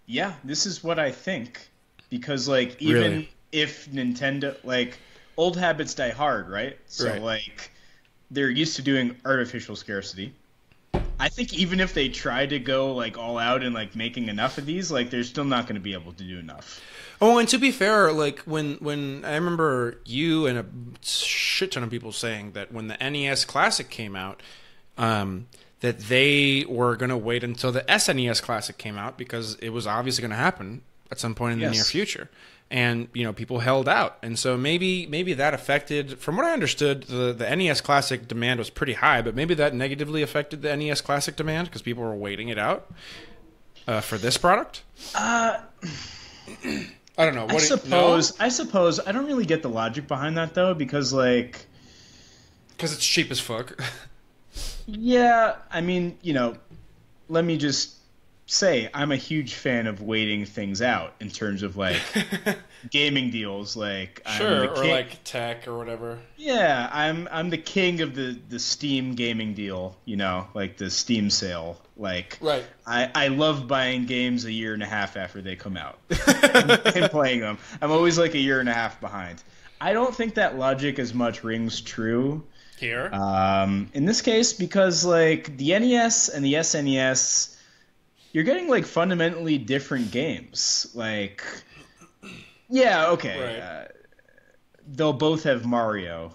Yeah, this is what I think, because even if Nintendo, old habits die hard, right? So they're used to doing artificial scarcity. I think even if they try to go all out and making enough of these, they're still not going to be able to do enough. Oh, and to be fair, when I remember you and a shit ton of people saying that when the NES Classic came out, that they were going to wait until the SNES Classic came out because it was obviously going to happen at some point in the near future. And, people held out. And so maybe that affected, from what I understood, the NES Classic demand was pretty high, but maybe that negatively affected the NES Classic demand because people were waiting it out for this product? I don't know. I suppose. I don't really get the logic behind that, though, because, because it's cheap as fuck. Yeah, I mean, let me just say I'm a huge fan of waiting things out in terms of gaming deals. Sure, or tech or whatever. Yeah, I'm the king of the Steam gaming deal. The Steam sale. Right. I love buying games a year and a half after they come out and playing them. I'm always a year and a half behind. I don't think that logic as much rings true here. In this case, because the NES and the SNES. You're getting fundamentally different games. Yeah, okay. Right. They'll both have Mario,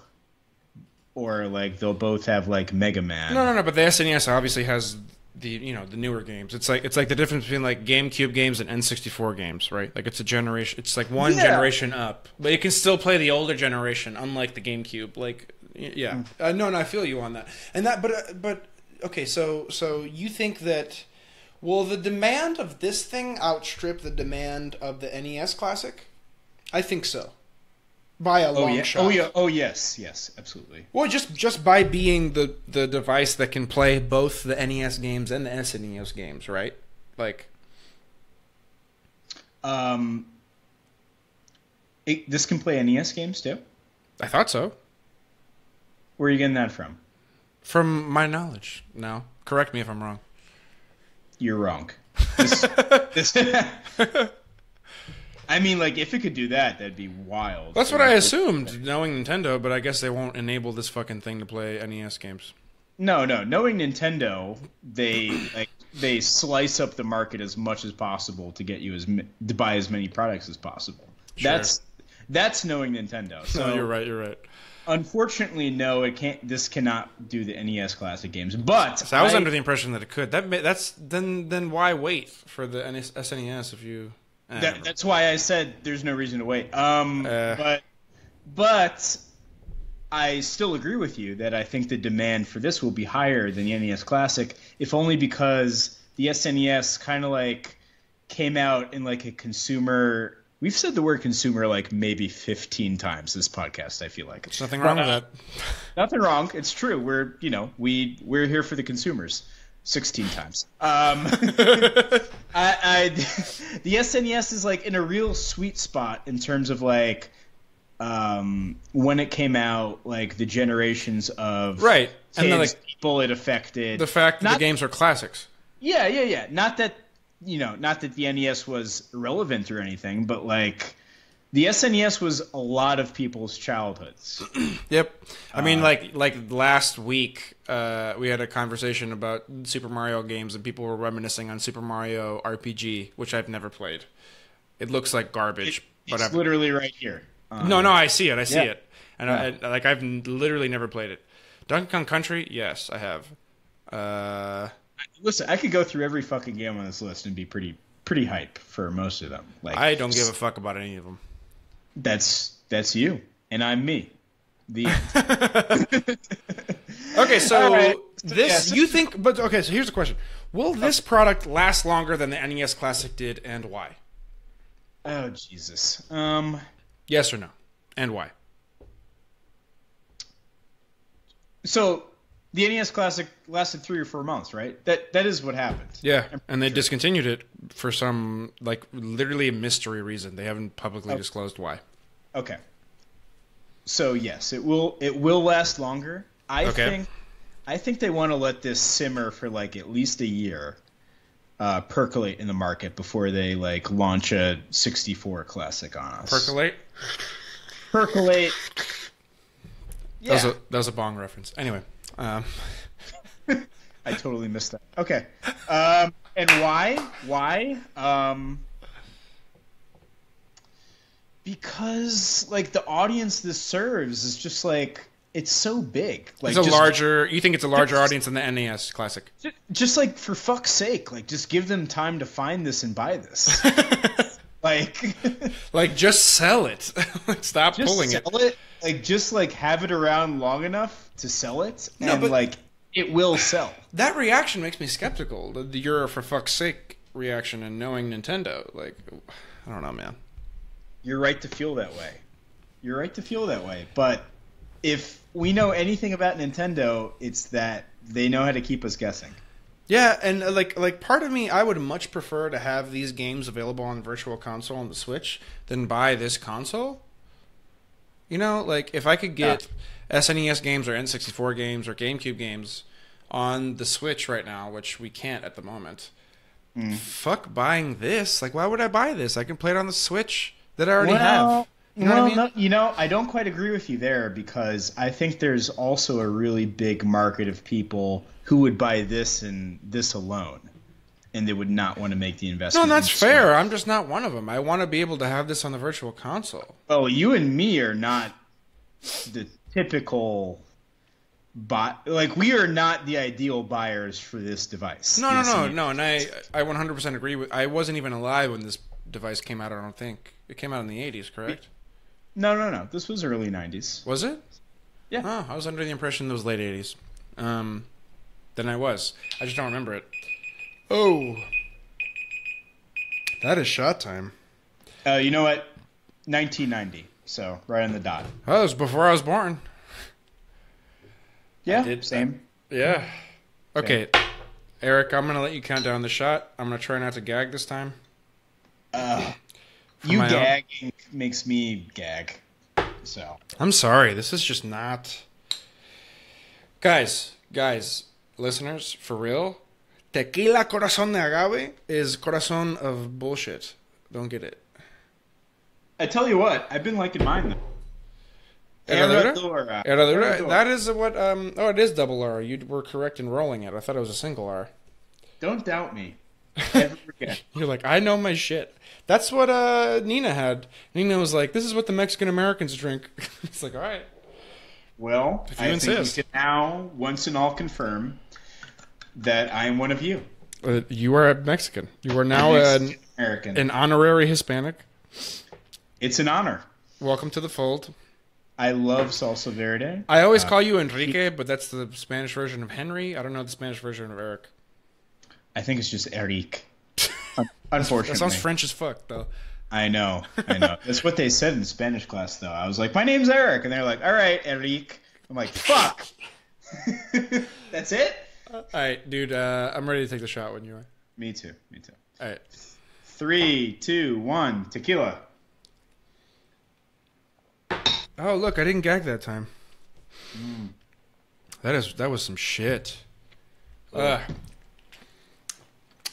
or they'll both have Mega Man. No. But the SNES obviously has the the newer games. It's like the difference between GameCube games and N64 games, right? It's a generation. It's one generation up, but you can still play the older generation, unlike the GameCube. Yeah. No, I feel you on that. And that, but okay, so you think that will the demand of this thing outstrip the demand of the NES Classic? I think so. By a long shot. Oh yeah. Oh yes, absolutely. Well, just by being the device that can play both the NES games and the SNES games, right? Like, this can play NES games too. I thought so. Where are you getting that from? From my knowledge. No, correct me if I'm wrong. You're wrong. This I mean, like, if it could do that, that'd be wild. That's what I assumed, knowing Nintendo, but I guess they won't enable this fucking thing to play NES games. No. Knowing Nintendo, they slice up the market as much as possible to get you to buy as many products as possible. Sure. That's knowing Nintendo. So no, you're right. Unfortunately, no, it can't. This cannot do the NES Classic games. But so I was under the impression that it could. Then why wait for the SNES if you? That's why I said there's no reason to wait. But I still agree with you that I think the demand for this will be higher than the NES Classic, if only because the SNES kind of like came out in like a consumer. We've said the word consumer like maybe 15 times this podcast. I feel like there's nothing wrong with that. Nothing wrong. It's true. We're here for the consumers. 16 times. The SNES is like in a real sweet spot in terms of like when it came out, like the generations of right and then like people it affected. The fact that the games are classics. Yeah. Not that the NES was irrelevant or anything, but like the SNES was a lot of people's childhoods. Yep. I mean, like last week, we had a conversation about Super Mario games, and people were reminiscing on Super Mario RPG, which I've never played. It looks like garbage. It's literally right here. No, I see it. I see it. And I've literally never played it. Donkey Kong Country, yes, I have. Listen, I could go through every fucking game on this list and be pretty hype for most of them. Like, I don't give a fuck about any of them. That's you, and I'm me. The end. Okay, so right. you think? But okay, so here's the question: will this product last longer than the NES Classic did, and why? Oh Jesus. Yes or no, and why? So the NES Classic lasted 3 or 4 months, right? That is what happened. Yeah, and they discontinued it for some like literally a mystery reason. They haven't publicly disclosed why. Okay. So yes, it will last longer. I think they want to let this simmer for like at least a year, percolate in the market before they like launch a 64 classic on us. Percolate. Yeah. That was a bong reference. Anyway. I totally missed that. Okay. And why? Because like the audience this serves is just like it's so big. Like you think it's a larger audience than the NES Classic? Just like for fuck's sake, like just give them time to find this and buy this. like just sell it. Stop pulling it. Like just like have it around long enough to sell it, and like it will sell. That reaction makes me skeptical. The "you're for fuck's sake" reaction, and knowing Nintendo, like I don't know, man. You're right to feel that way. But if we know anything about Nintendo, it's that they know how to keep us guessing. Yeah, and like part of me, I would much prefer to have these games available on Virtual Console on the Switch than buy this console. You know, like if I could get SNES games or N64 games or GameCube games on the Switch right now, which we can't at the moment, fuck buying this. Like, why would I buy this? I can play it on the Switch that I already have. You know what I mean? No, I don't quite agree with you there because I think there's also a really big market of people who would buy this and this alone, and they would not want to make the investment. No, that's fair. I'm just not one of them. I want to be able to have this on the Virtual Console. Well, you and me are not the typical like we are not the ideal buyers for this device. No, and I 100% agree with. I wasn't even alive when this device came out. I don't think it came out in the 80s, correct? No. This was early 90s. Was it? Yeah. Oh, I was under the impression it was late 80s. than I was. I just don't remember it. Oh. That is shot time. You know what? 1990. So, right on the dot. Oh, that was before I was born. Yeah, same. Yeah. Okay. Eric, I'm going to let you count down the shot. I'm going to try not to gag this time. You gagging makes me gag. So. I'm sorry. This is just not... Guys, listeners, for real, Tequila Corazón de Agave is corazón of bullshit. Don't get it. I tell you what, I've been liking mine, though. Herradura? That is what... oh, it is double R. You were correct in rolling it. I thought it was a single R. Don't doubt me. Never forget. You're like, I know my shit. That's what Nina had. Nina was like, this is what the Mexican Americans drink. It's like, all right. Well, I think we can now once and all confirm that I am one of you. You are a Mexican. You are now an American. An honorary Hispanic. It's an honor. Welcome to the fold. I love salsa verde. I always call you Enrique, but that's the Spanish version of Henry. I don't know the Spanish version of Eric. I think it's just Eric. Unfortunately. That sounds French as fuck, though. I know. That's what they said in Spanish class, though. I was like, my name's Eric. And they're like, all right, Eric. I'm like, fuck. That's it? All right, dude. I'm ready to take the shot when you are. Me too. All right. 3, 2, 1. Tequila. Oh, look. I didn't gag that time. That was some shit.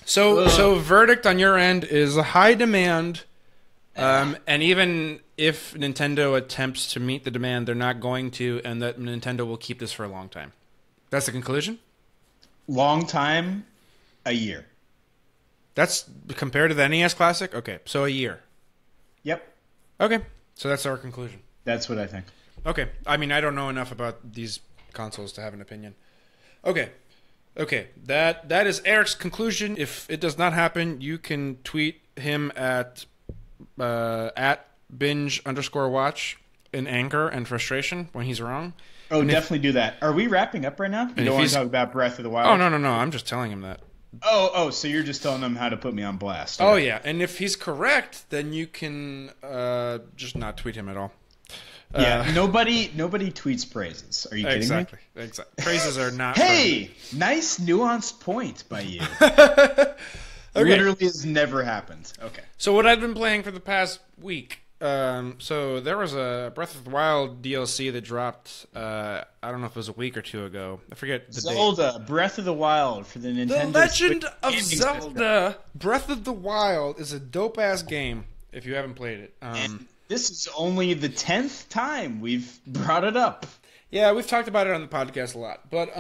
So verdict on your end is a high demand, and even if Nintendo attempts to meet the demand, they're not going to, and that Nintendo will keep this for a long time. That's the conclusion? Long time, a year. That's compared to the NES Classic? Okay, so a year. Yep. Okay, so that's our conclusion. That's what I think. Okay, I mean, I don't know enough about these consoles to have an opinion. Okay, that is Eric's conclusion. If it does not happen, you can tweet him at binge_watch in anger and frustration when he's wrong. Oh, and definitely do that. Are we wrapping up right now? You don't want to talk about Breath of the Wild? Oh, no. I'm just telling him that. Oh, so you're just telling him how to put me on blast. Oh, yeah. And if he's correct, then you can just not tweet him at all. Yeah, nobody tweets praises. Are you kidding me? Exactly. Praises are not. Hey, nice nuanced point by you. Okay. Literally has never happened. Okay. So what I've been playing for the past week. So there was a Breath of the Wild DLC that dropped. I don't know if it was a week or two ago. I forget the Zelda date. Breath of the Wild for the Nintendo. The Legend of Zelda Breath of the Wild is a dope ass game. If you haven't played it. And this is only the 10th time we've brought it up. Yeah, we've talked about it on the podcast a lot, but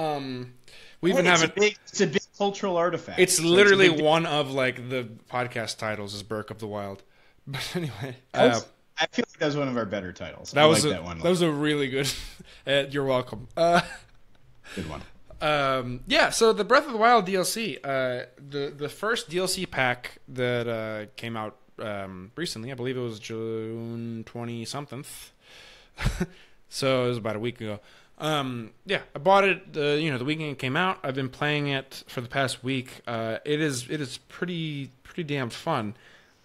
we've been having. It's a big cultural artifact. It's literally one of like the podcast titles is Breath of the Wild. But anyway, I feel like that was one of our better titles. That was a really good. You're welcome. Good one. Yeah, so the Breath of the Wild DLC, the first DLC pack that came out recently, I believe it was June 20-something. So it was about a week ago. Yeah, I bought it. The weekend it came out. I've been playing it for the past week. It is pretty damn fun.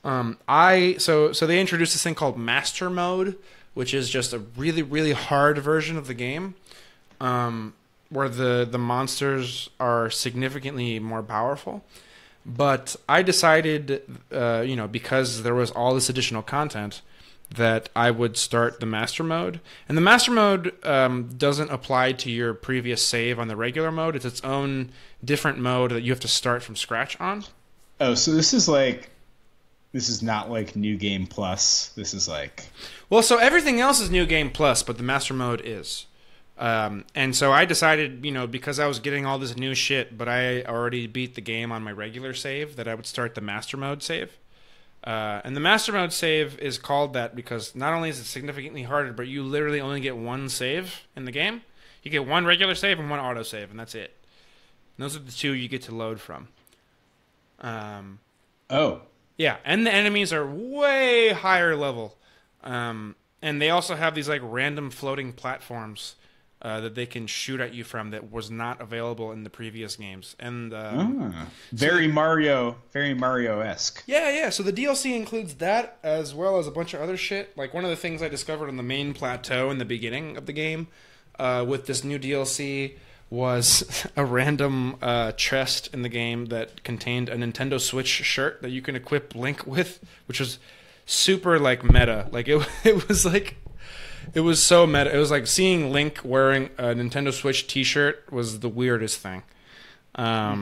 So they introduced this thing called Master Mode, which is just a really, really hard version of the game, where the monsters are significantly more powerful. But I decided, because there was all this additional content, that I would start the Master Mode. And the Master Mode doesn't apply to your previous save on the regular mode. It's its own different mode that you have to start from scratch on. Oh, so this is not like New Game Plus. This is like... Well, so everything else is New Game Plus, but the Master Mode is. And so I decided, because I was getting all this new shit, but I already beat the game on my regular save, that I would start the Master Mode save. And the Master Mode save is called that because not only is it significantly harder, but you literally only get one save in the game. You get one regular save and one auto save, and that's it. And those are the two you get to load from. Yeah, and the enemies are way higher level. And they also have these like random floating platforms that they can shoot at you from that was not available in the previous games. And very Mario-esque. Yeah. So the DLC includes that as well as a bunch of other shit. Like one of the things I discovered on the main plateau in the beginning of the game with this new DLC was a random chest in the game that contained a Nintendo Switch shirt that you can equip Link with, which was super like meta. Like it was like it was so meta. It was like seeing Link wearing a Nintendo Switch T-shirt was the weirdest thing. But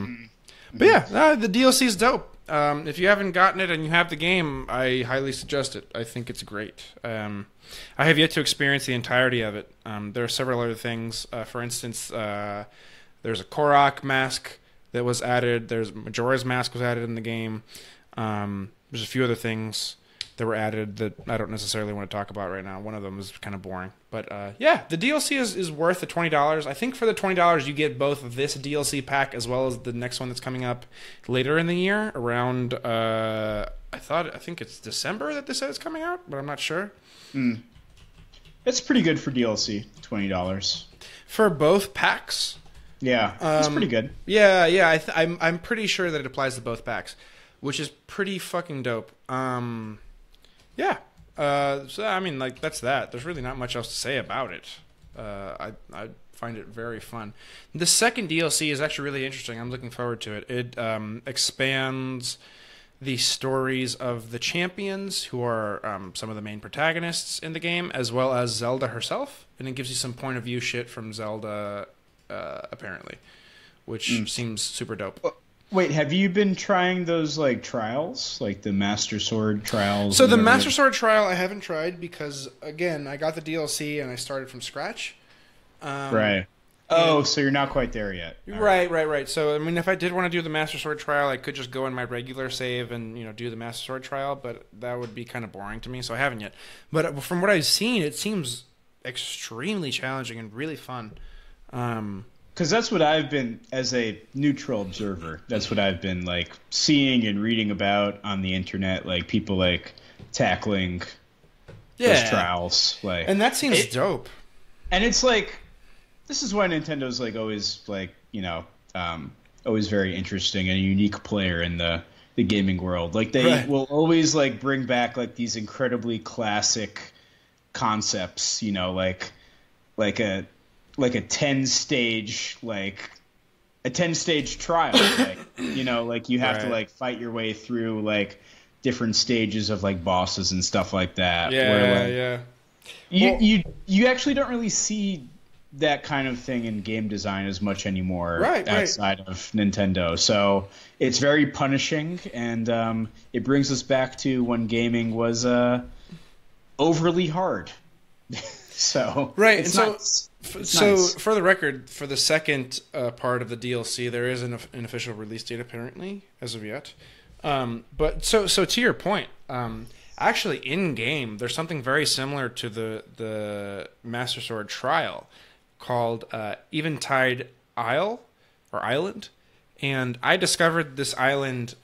yeah, the DLC is dope. If you haven't gotten it and you have the game, I highly suggest it. I think it's great. I have yet to experience the entirety of it. There are several other things. For instance, there's a Korok mask that was added. There's Majora's Mask was added in the game. There's a few other things that were added that I don't necessarily want to talk about right now. One of them is kind of boring. But yeah, the DLC is worth the $20. I think for the $20 you get both of this DLC pack as well as the next one that's coming up later in the year around I think it's December that they said it's coming out, but I'm not sure. It's pretty good for DLC, $20. For both packs? Yeah, it's pretty good. Yeah, I'm pretty sure that it applies to both packs, which is pretty fucking dope. Yeah. So I mean, like that's that. There's really not much else to say about it. I find it very fun. The second DLC is actually really interesting. I'm looking forward to it. It expands the stories of the champions, who are some of the main protagonists in the game, as well as Zelda herself, and it gives you some point of view shit from Zelda, apparently, which seems super dope. Wait, have you been trying those like trials, like the Master Sword trials? So the Master Sword trial I haven't tried because, again, I got the DLC and I started from scratch. Right. Oh, so you're not quite there yet. Right. So, I mean, if I did want to do the Master Sword trial, I could just go in my regular save and, do the Master Sword trial, but that would be kind of boring to me, so I haven't yet. But from what I've seen, it seems extremely challenging and really fun. Because that's what I've been, as a neutral observer, that's what I've been, like, seeing and reading about on the internet, like, people, like, tackling those trials. Like, and that seems dope. And it's, like, this is why Nintendo's, like, always, like, always very interesting and a unique player in the gaming world. Like, they will always, like, bring back, like, these incredibly classic concepts, like a 10-stage trial, like you have to like fight your way through like different stages of like bosses and stuff like that. You actually don't really see that kind of thing in game design as much anymore outside of Nintendo. So it's very punishing, and it brings us back to when gaming was overly hard. So for the record, for the second part of the DLC, there is an official release date apparently as of yet. But so to your point, actually in game there's something very similar to the Master Sword trial called Eventide Isle or Island, and I discovered this island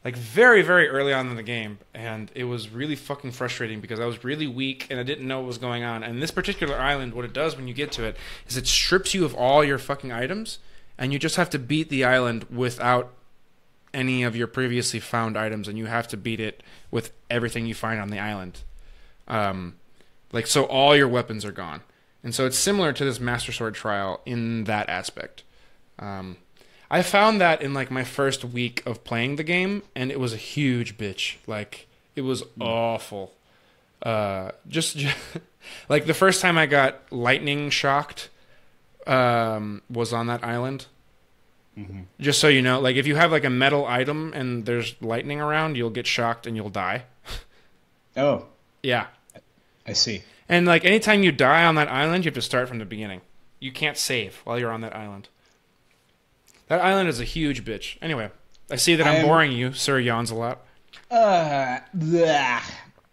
like very, very early on in the game, and it was really fucking frustrating because I was really weak and I didn't know what was going on. And this particular island, what it does when you get to it is it strips you of all your fucking items, and you just have to beat the island without any of your previously found items, and you have to beat it with everything you find on the island. So all your weapons are gone. And so it's similar to this Master Sword trial in that aspect. I found that in like my first week of playing the game, and it was a huge bitch. Like it was awful. Just like the first time I got lightning shocked was on that island. Mm-hmm. Just so you know, like if you have like a metal item and there's lightning around, you'll get shocked and you'll die. Oh, yeah, I see. And like anytime you die on that island, you have to start from the beginning. You can't save while you're on that island. That island is a huge bitch. Anyway, I see that I'm boring you. Sir yawns a lot. I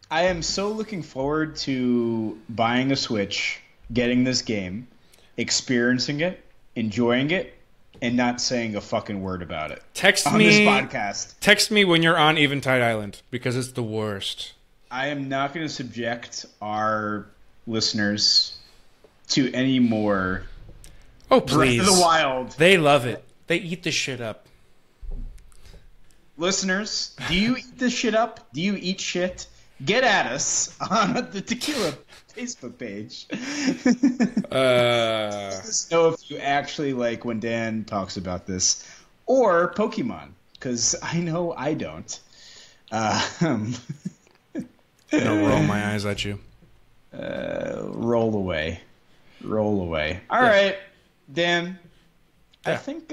am so looking forward to buying a Switch, getting this game, experiencing it, enjoying it, and not saying a fucking word about it. Text on me this podcast. Text me when you're on Eventide Island because it's the worst. I am not going to subject our listeners to any more. Oh, please. Breath of the Wild. They love it. They eat this shit up. Listeners, do you eat this shit up? Do you eat shit? Get at us on the Techquila Facebook page. Let us know if you actually like when Dan talks about this. Or Pokemon, because I know I don't. I'm gonna roll my eyes at you. Roll away. All right, Dan. Yeah. I think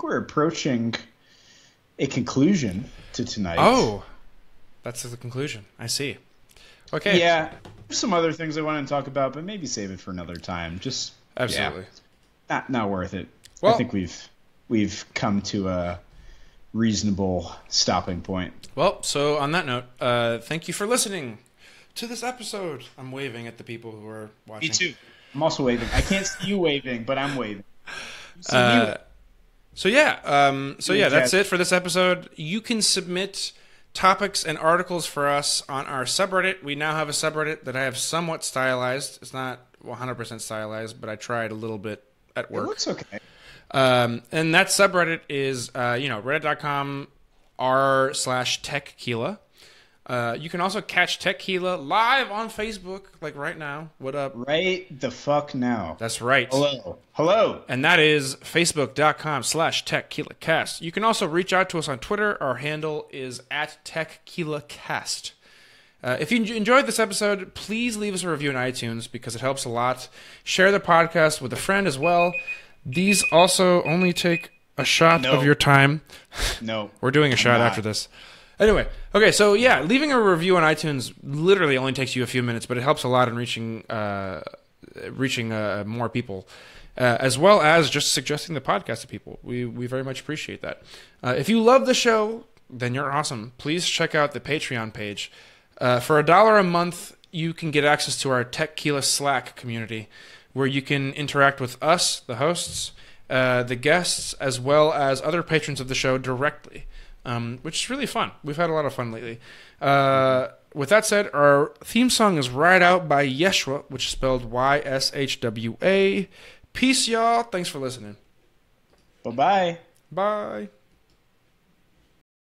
we're approaching a conclusion to tonight. Oh, that's the conclusion. I see. Okay. Yeah, there's some other things I want to talk about, but maybe save it for another time. Just absolutely not worth it. Well, I think we've come to a reasonable stopping point. Well, so on that note, thank you for listening to this episode. I'm waving at the people who are watching. Me too. I'm also waving. I can't see you waving, but I'm waving. So that's it for this episode. You can submit topics and articles for us on our subreddit. We now have a subreddit that I have somewhat stylized. It's not 100% stylized, but I tried a little bit at work. It looks okay. And that subreddit is, reddit.com r/Techquila. You can also catch Techquila live on Facebook, like right now. What up? Right the fuck now. That's right. Hello. And that is facebook.com/TechQuilaCast. You can also reach out to us on Twitter. Our handle is @TechQuilaCast. If you enjoyed this episode, please leave us a review on iTunes because it helps a lot. Share the podcast with a friend as well. These also only take a shot of your time. No. We're doing a shot after this. Anyway, okay, so yeah, leaving a review on iTunes literally only takes you a few minutes, but it helps a lot in reaching more people, as well as just suggesting the podcast to people. We very much appreciate that. If you love the show, then you're awesome. Please check out the Patreon page. For $1 a month, you can get access to our Techquila Slack community, where you can interact with us, the hosts, the guests, as well as other patrons of the show directly, which is really fun. We've had a lot of fun lately. With that said, our theme song is Ride Out by Yeshua, which is spelled YSHWA. Peace, y'all. Thanks for listening. Bye-bye. Bye.